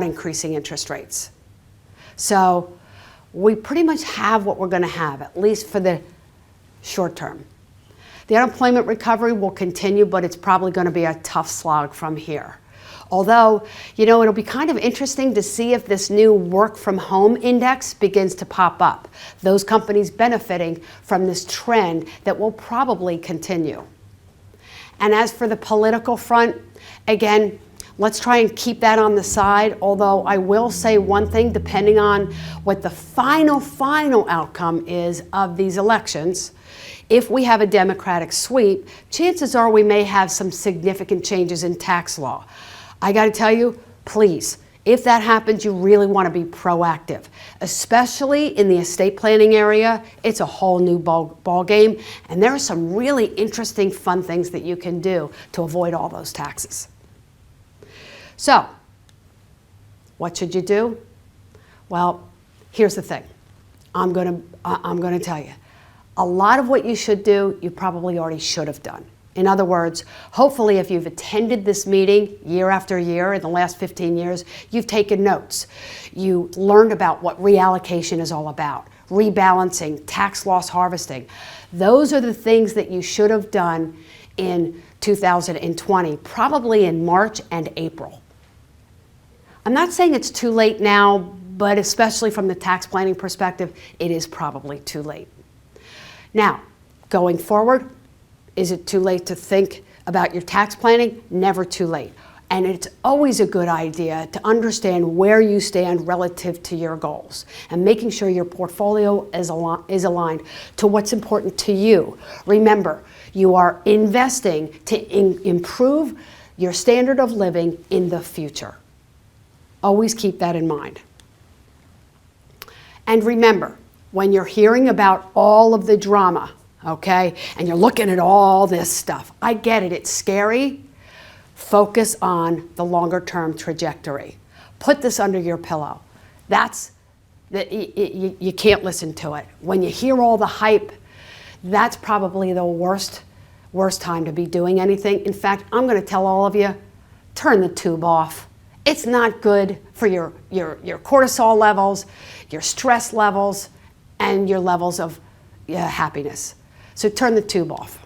increasing interest rates. So we pretty much have what we're going to have, at least for the short term. The unemployment recovery will continue, but it's probably going to be a tough slog from here. Although, you know, it'll be kind of interesting to see if this new work from home index begins to pop up. Those companies benefiting from this trend that will probably continue. And as for the political front, again, let's try and keep that on the side, although I will say one thing, depending on what the final outcome is of these elections, if we have a Democratic sweep, chances are we may have some significant changes in tax law. I got to tell you, please, if that happens, you really want to be proactive, especially in the estate planning area. It's a whole new ball game, and there are some really interesting, fun things that you can do to avoid all those taxes. So, what should you do? Well, here's the thing. I'm going to tell you. A lot of what you should do, you probably already should have done. In other words, hopefully if you've attended this meeting year after year in the last 15 years, you've taken notes. You learned about what reallocation is all about, rebalancing, tax loss harvesting. Those are the things that you should have done in 2020, probably in March and April. I'm not saying it's too late now, but especially from the tax planning perspective, it is probably too late. Now, going forward, is it too late to think about your tax planning? Never too late. And it's always a good idea to understand where you stand relative to your goals and making sure your portfolio is aligned to what's important to you. Remember, you are investing to improve your standard of living in the future. Always keep that in mind. And remember, when you're hearing about all of the drama, okay, and you're looking at all this stuff, I get it, it's scary. Focus on the longer term trajectory. Put this under your pillow. You can't listen to it. When you hear all the hype, that's probably the worst time to be doing anything. In fact, I'm going to tell all of you, turn the tube off. It's not good for your cortisol levels, your stress levels, and your levels of happiness. So turn the tube off.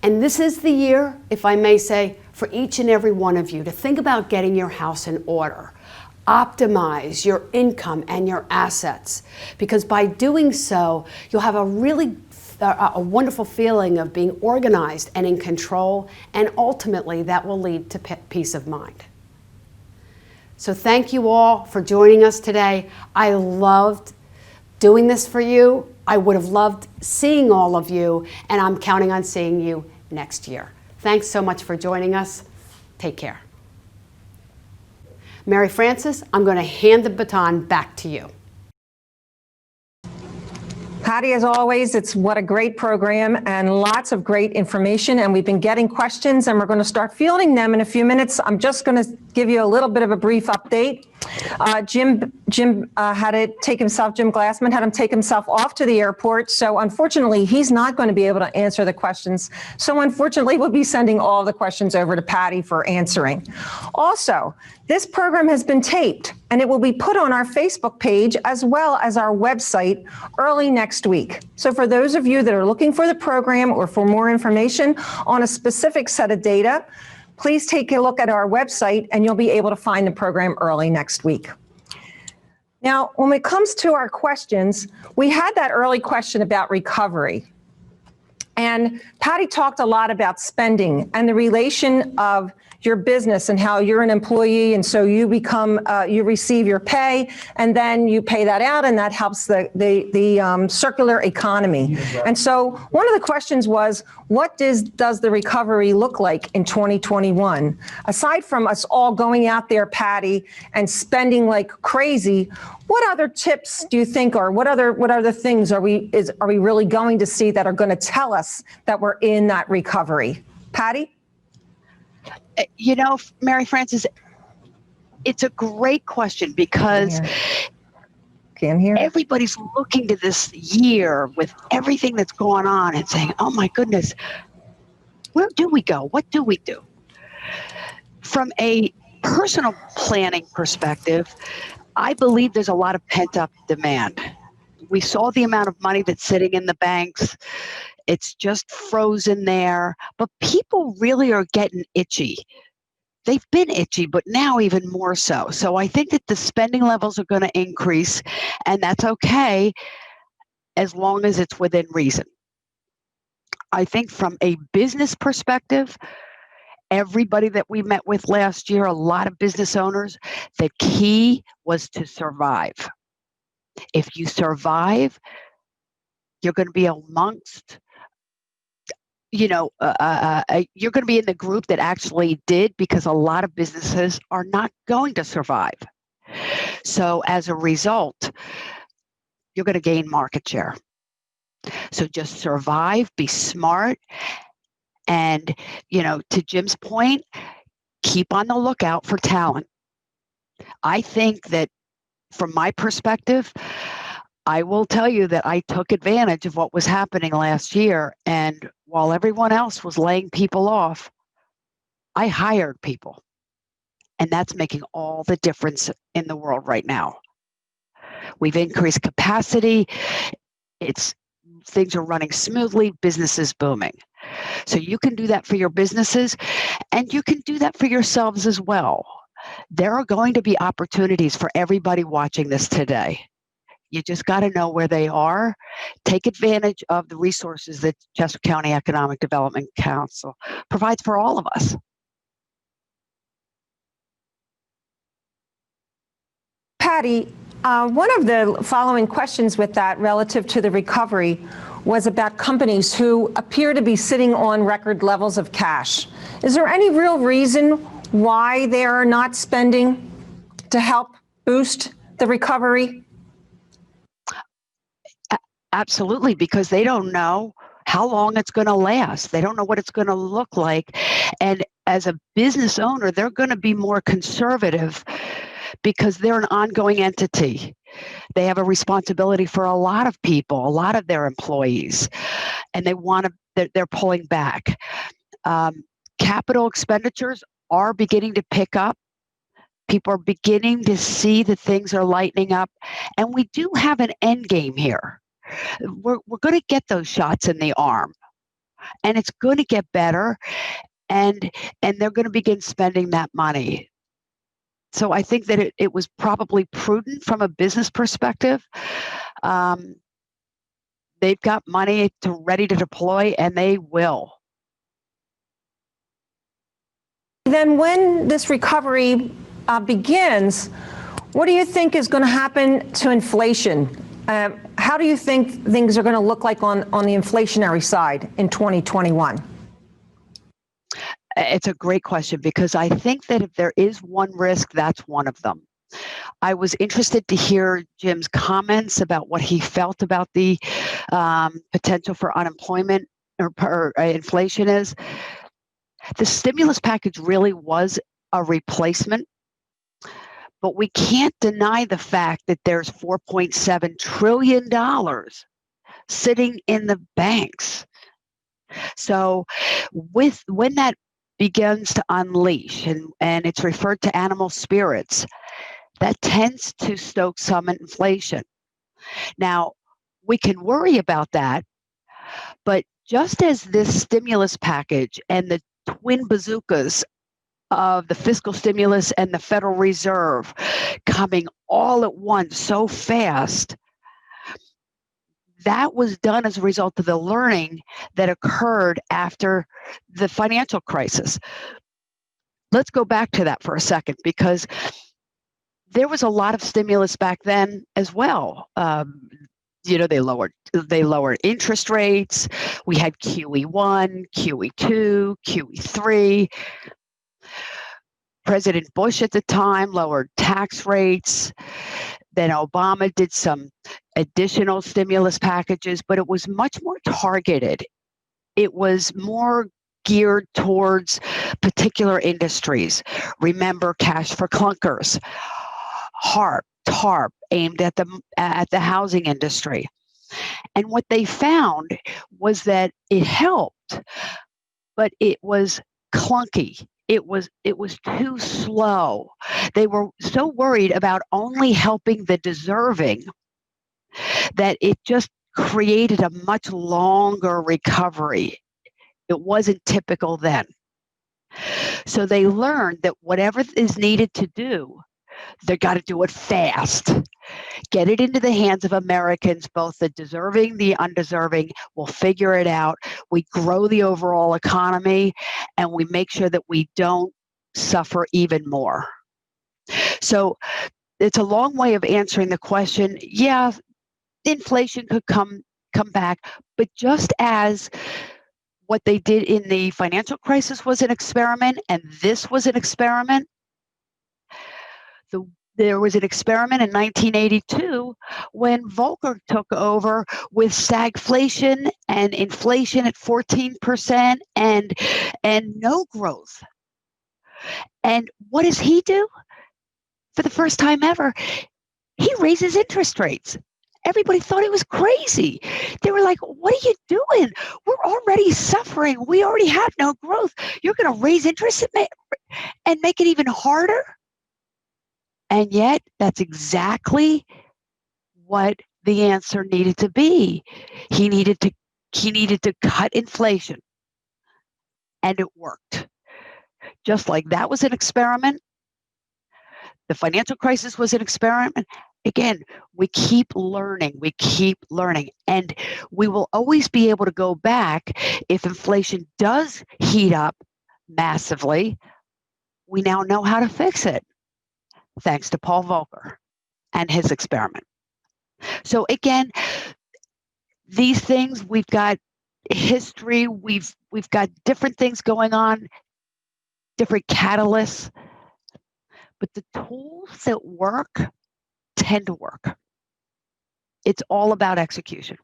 And this is the year, if I may say, for each and every one of you to think about getting your house in order. Optimize your income and your assets, because by doing so, you'll have a really a wonderful feeling of being organized and in control, and ultimately that will lead to peace of mind. So thank you all for joining us today. I loved doing this for you. I would have loved seeing all of you, and I'm counting on seeing you next year. Thanks so much for joining us. Take care. Mary Frances, I'm going to hand the baton back to you. Patti, as always, it's what a great program and lots of great information. And we've been getting questions and we're going to start fielding them in a few minutes. I'm just going to give you a little bit of a brief update. Jim had to take himself, Jim Glassman had him take himself off to the airport. So unfortunately, he's not going to be able to answer the questions. So unfortunately, we'll be sending all the questions over to Patti for answering. Also, this program has been taped and it will be put on our Facebook page as well as our website early next week. So for those of you that are looking for the program or for more information on a specific set of data, please take a look at our website and you'll be able to find the program early next week. Now, when it comes to our questions, we had that early question about recovery. And Patti talked a lot about spending and the relation of your business and how you're an employee, and so you become, you receive your pay, and then you pay that out, and that helps the circular economy. And so one of the questions was, what does the recovery look like in 2021? Aside from us all going out there, Patti, and spending like crazy, what other tips do you think, or what other things are we really going to see that are going to tell us that we're in that recovery? Patti? You know, Mary Frances, it's a great question because everybody's looking to this year with everything that's going on and saying, oh my goodness, where do we go? What do we do? From a personal planning perspective, I believe there's a lot of pent-up demand. We saw the amount of money that's sitting in the banks. It's just frozen there, but people really are getting itchy. They've been itchy, but now even more so. So I think that the spending levels are going to increase, and that's okay as long as it's within reason. I think from a business perspective, everybody that we met with last year, a lot of business owners, the key was to survive. If you survive, you're going to be amongst, you're going to be in the group that actually did, because a lot of businesses are not going to survive. So as a result, you're going to gain market share. So just survive, be smart, and, to Jim's point, keep on the lookout for talent. I think that from my perspective, I will tell you that I took advantage of what was happening last year, and while everyone else was laying people off, I hired people, and that's making all the difference in the world right now. We've increased capacity. Things are running smoothly. Business is booming. So you can do that for your businesses, and you can do that for yourselves as well. There are going to be opportunities for everybody watching this today. You just got to know where they are. Take advantage of the resources that Chester County Economic Development Council provides for all of us. Patti, one of the following questions with that relative to the recovery was about companies who appear to be sitting on record levels of cash. Is there any real reason why they are not spending to help boost the recovery? Absolutely, because they don't know how long it's going to last. They don't know what it's going to look like. And as a business owner, they're going to be more conservative because they're an ongoing entity. They have a responsibility for a lot of people, a lot of their employees, and they're pulling back. Capital expenditures are beginning to pick up. People are beginning to see that things are lightening up, and we do have an end game here. We're going to get those shots in the arm, and it's going to get better, and they're going to begin spending that money. So I think that it was probably prudent from a business perspective, they've got money ready to deploy, and they will. Then when this recovery begins, what do you think is going to happen to inflation? How do you think things are going to look like on the inflationary side in 2021? It's a great question, because I think that if there is one risk, that's one of them. I was interested to hear Jim's comments about what he felt about the potential for unemployment or inflation is. The stimulus package really was a replacement, but we can't deny the fact that there's $4.7 trillion sitting in the banks. So when that begins to unleash, and it's referred to animal spirits, that tends to stoke some inflation. Now, we can worry about that, but just as this stimulus package and the twin bazookas of the fiscal stimulus and the Federal Reserve coming all at once so fast, that was done as a result of the learning that occurred after the financial crisis. Let's go back to that for a second, because there was a lot of stimulus back then as well. They lowered interest rates. We had QE1, QE2, QE3. President Bush at the time lowered tax rates. Then Obama did some additional stimulus packages, but it was much more targeted. It was more geared towards particular industries. Remember cash for clunkers, TARP, aimed at the housing industry. And what they found was that it helped, but it was clunky. It was too slow. They were so worried about only helping the deserving that it just created a much longer recovery. It wasn't typical then. So they learned that whatever is needed to do, they got to do it fast. Get it into the hands of Americans, both the deserving, the undeserving. We'll figure it out. We grow the overall economy, and we make sure that we don't suffer even more. So it's a long way of answering the question. Yeah, inflation could come back, but just as what they did in the financial crisis was an experiment, and this was an experiment, there was an experiment in 1982 when Volcker took over with stagflation and inflation at 14% and no growth. And what does he do? For the first time ever, he raises interest rates. Everybody thought it was crazy. They were like, what are you doing? We're already suffering. We already have no growth. You're going to raise interest and make it even harder? And yet, that's exactly what the answer needed to be. He needed to cut inflation, and it worked. Just like that was an experiment, the financial crisis was an experiment. Again, we keep learning, and we will always be able to go back if inflation does heat up massively. We now know how to fix it, thanks to Paul Volcker and his experiment. So again, these things, we've got history, we've got different things going on, different catalysts, but the tools that work tend to work. It's all about execution.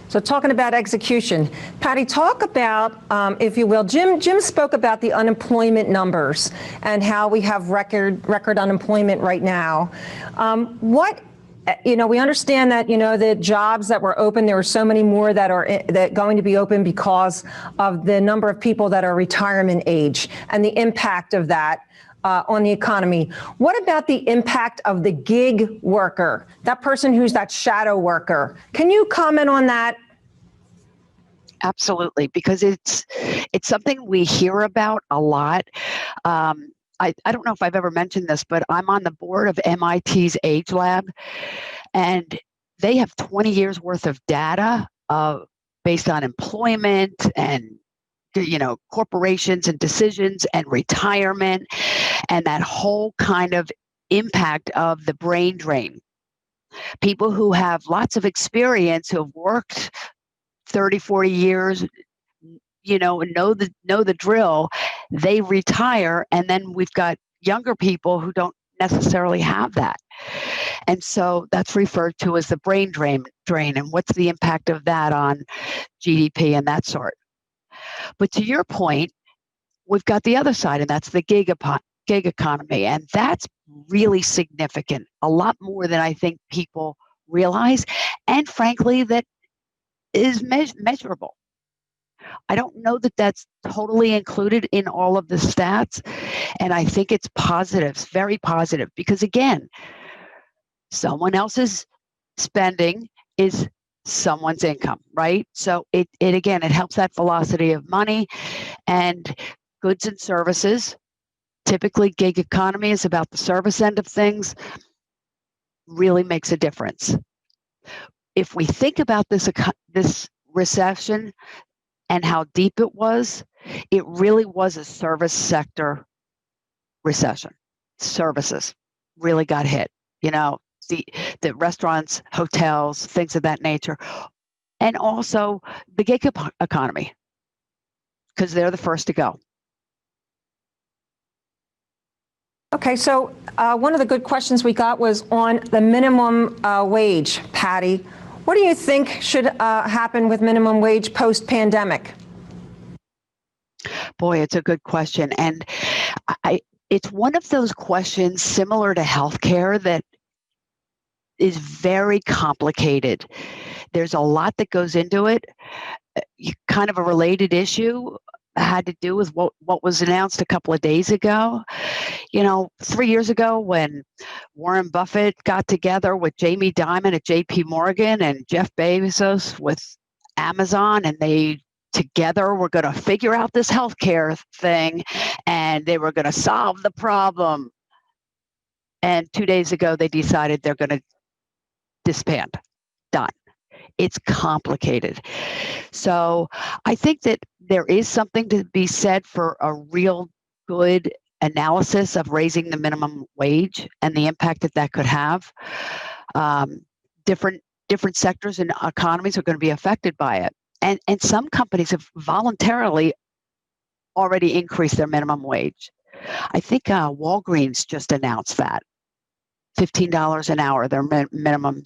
So talking about execution, Patti, talk about, if you will, Jim spoke about the unemployment numbers and how we have record unemployment right now. We understand that, the jobs that were open, there were so many more that going to be open because of the number of people that are retirement age and the impact of that on the economy. What about the impact of the gig worker, that person who's that shadow worker? Can you comment on that? Absolutely, because it's something we hear about a lot. I don't know if I've ever mentioned this, but I'm on the board of MIT's Age Lab, and they have 20 years worth of data based on employment and corporations and decisions and retirement and that whole kind of impact of the brain drain. People who have lots of experience, who have worked 30, 40 years, know the drill, they retire, and then we've got younger people who don't necessarily have that. And so that's referred to as the brain drain, and what's the impact of that on GDP and that sort. But to your point, we've got the other side, and that's the gig economy, and that's really significant, a lot more than I think people realize, and frankly, that is measurable. I don't know that that's totally included in all of the stats, and I think it's positive, it's very positive, because again, someone else's spending is someone's income, right? So it helps that velocity of money and goods and services. Typically, gig economy is about the service end of things, really makes a difference. If we think about this recession and how deep it really was a service sector recession. Services really got hit. The restaurants, hotels, things of that nature, and also the gig economy, because they're the first to go. Okay, so one of the good questions we got was on the minimum wage, Patti. What do you think should happen with minimum wage post-pandemic? Boy, it's a good question. And it's one of those questions similar to healthcare that is very complicated. There's a lot that goes into it. Kind of a related issue had to do with what was announced a couple of days ago. 3 years ago when Warren Buffett got together with Jamie Dimon at JP Morgan and Jeff Bezos with Amazon, and they together were going to figure out this healthcare thing, and they were going to solve the problem. And 2 days ago, they decided they're going to disband. Done. It's complicated. So I think that there is something to be said for a real good analysis of raising the minimum wage and the impact that could have. Different sectors and economies are going to be affected by it. And some companies have voluntarily already increased their minimum wage. I think Walgreens just announced that. $15 an hour, their minimum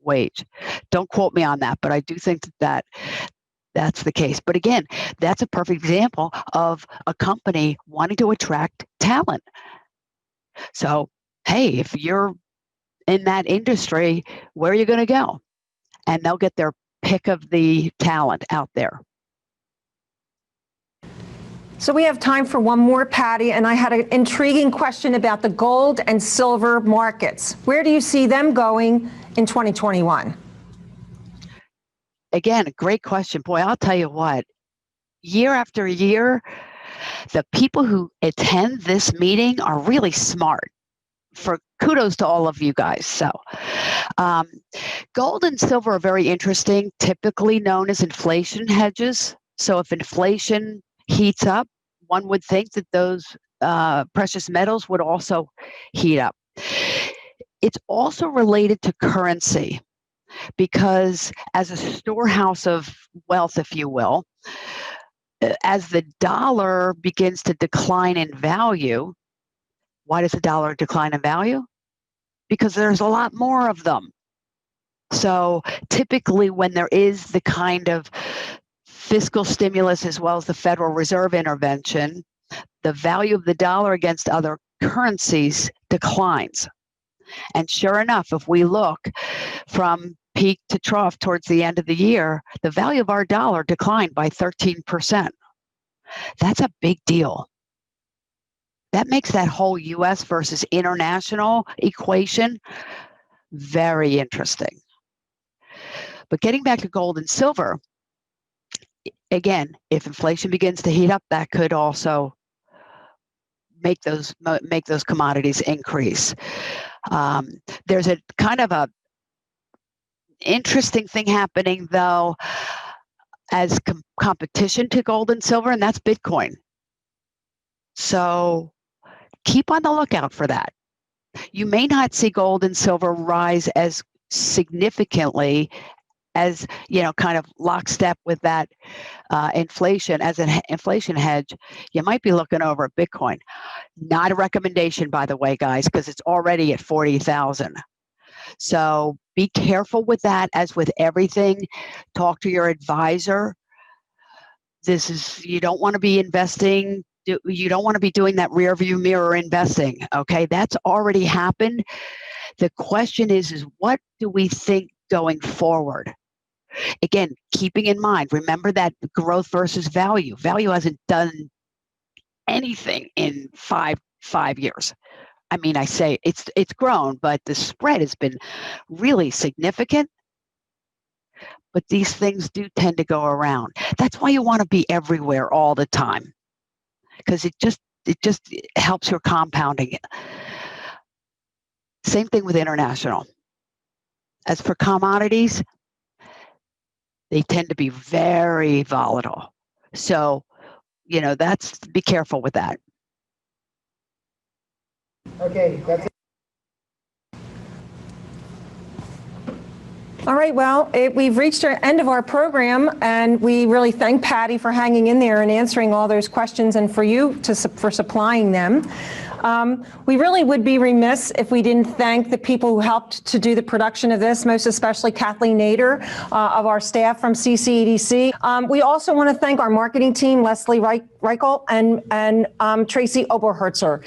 wage. Don't quote me on that, but I do think that's the case. But again, that's a perfect example of a company wanting to attract talent. So, hey, if you're in that industry, where are you going to go? And they'll get their pick of the talent out there. So we have time for one more, Patti, and I had an intriguing question about the gold and silver markets. Where do you see them going in 2021? Again, a great question. Boy, I'll tell you what, year after year, the people who attend this meeting are really smart. For kudos to all of you guys. So gold and silver are very interesting, typically known as inflation hedges. So if inflation heats up, one would think that those precious metals would also heat up. It's also related to currency because as a storehouse of wealth, if you will, as the dollar begins to decline in value, why does the dollar decline in value? Because there's a lot more of them. So typically when there is the kind of fiscal stimulus as well as the Federal Reserve intervention, the value of the dollar against other currencies declines. And sure enough, if we look from peak to trough towards the end of the year, the value of our dollar declined by 13%. That's a big deal. That makes that whole U.S. versus international equation very interesting. But getting back to gold and silver, again, if inflation begins to heat up, that could also make those commodities increase. There's a kind of a interesting thing happening, though, as competition to gold and silver, and that's Bitcoin. So keep on the lookout for that. You may not see gold and silver rise as significantly as, kind of lockstep with that inflation as an inflation hedge. You might be looking over at Bitcoin. Not a recommendation, by the way, guys, because it's already at 40,000. So be careful with that. As with everything, talk to your advisor. You don't want to be investing. You don't want to be doing that rear view mirror investing. Okay, that's already happened. The question is what do we think going forward? Again, keeping in mind, remember that growth versus value. Value hasn't done anything in five years. I mean, I say it's grown, but the spread has been really significant. But these things do tend to go around. That's why you want to be everywhere all the time, because it just helps your compounding. Same thing with international. As for commodities, they tend to be very volatile. So, be careful with that. Okay, that's it. All right, well, we've reached the end of our program, and we really thank Patti for hanging in there and answering all those questions, and for you for supplying them. We really would be remiss if we didn't thank the people who helped to do the production of this, most especially Kathleen Nader of our staff from CCEDC. We also want to thank our marketing team, Leslie Reichel and Tracy Oberherzer.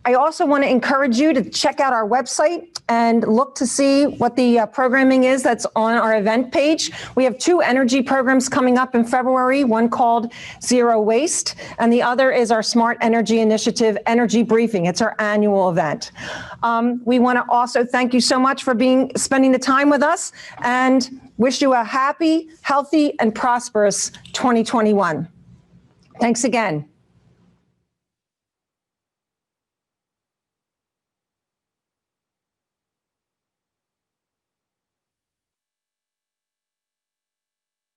I also want to encourage you to check out our website and look to see what the programming is that's on our event page. We have 2 energy programs coming up in February, one called Zero Waste, and the other is our Smart Energy Initiative Energy Briefing. It's our annual event. We want to also thank you so much for spending the time with us, and wish you a happy, healthy, and prosperous 2021. Thanks again.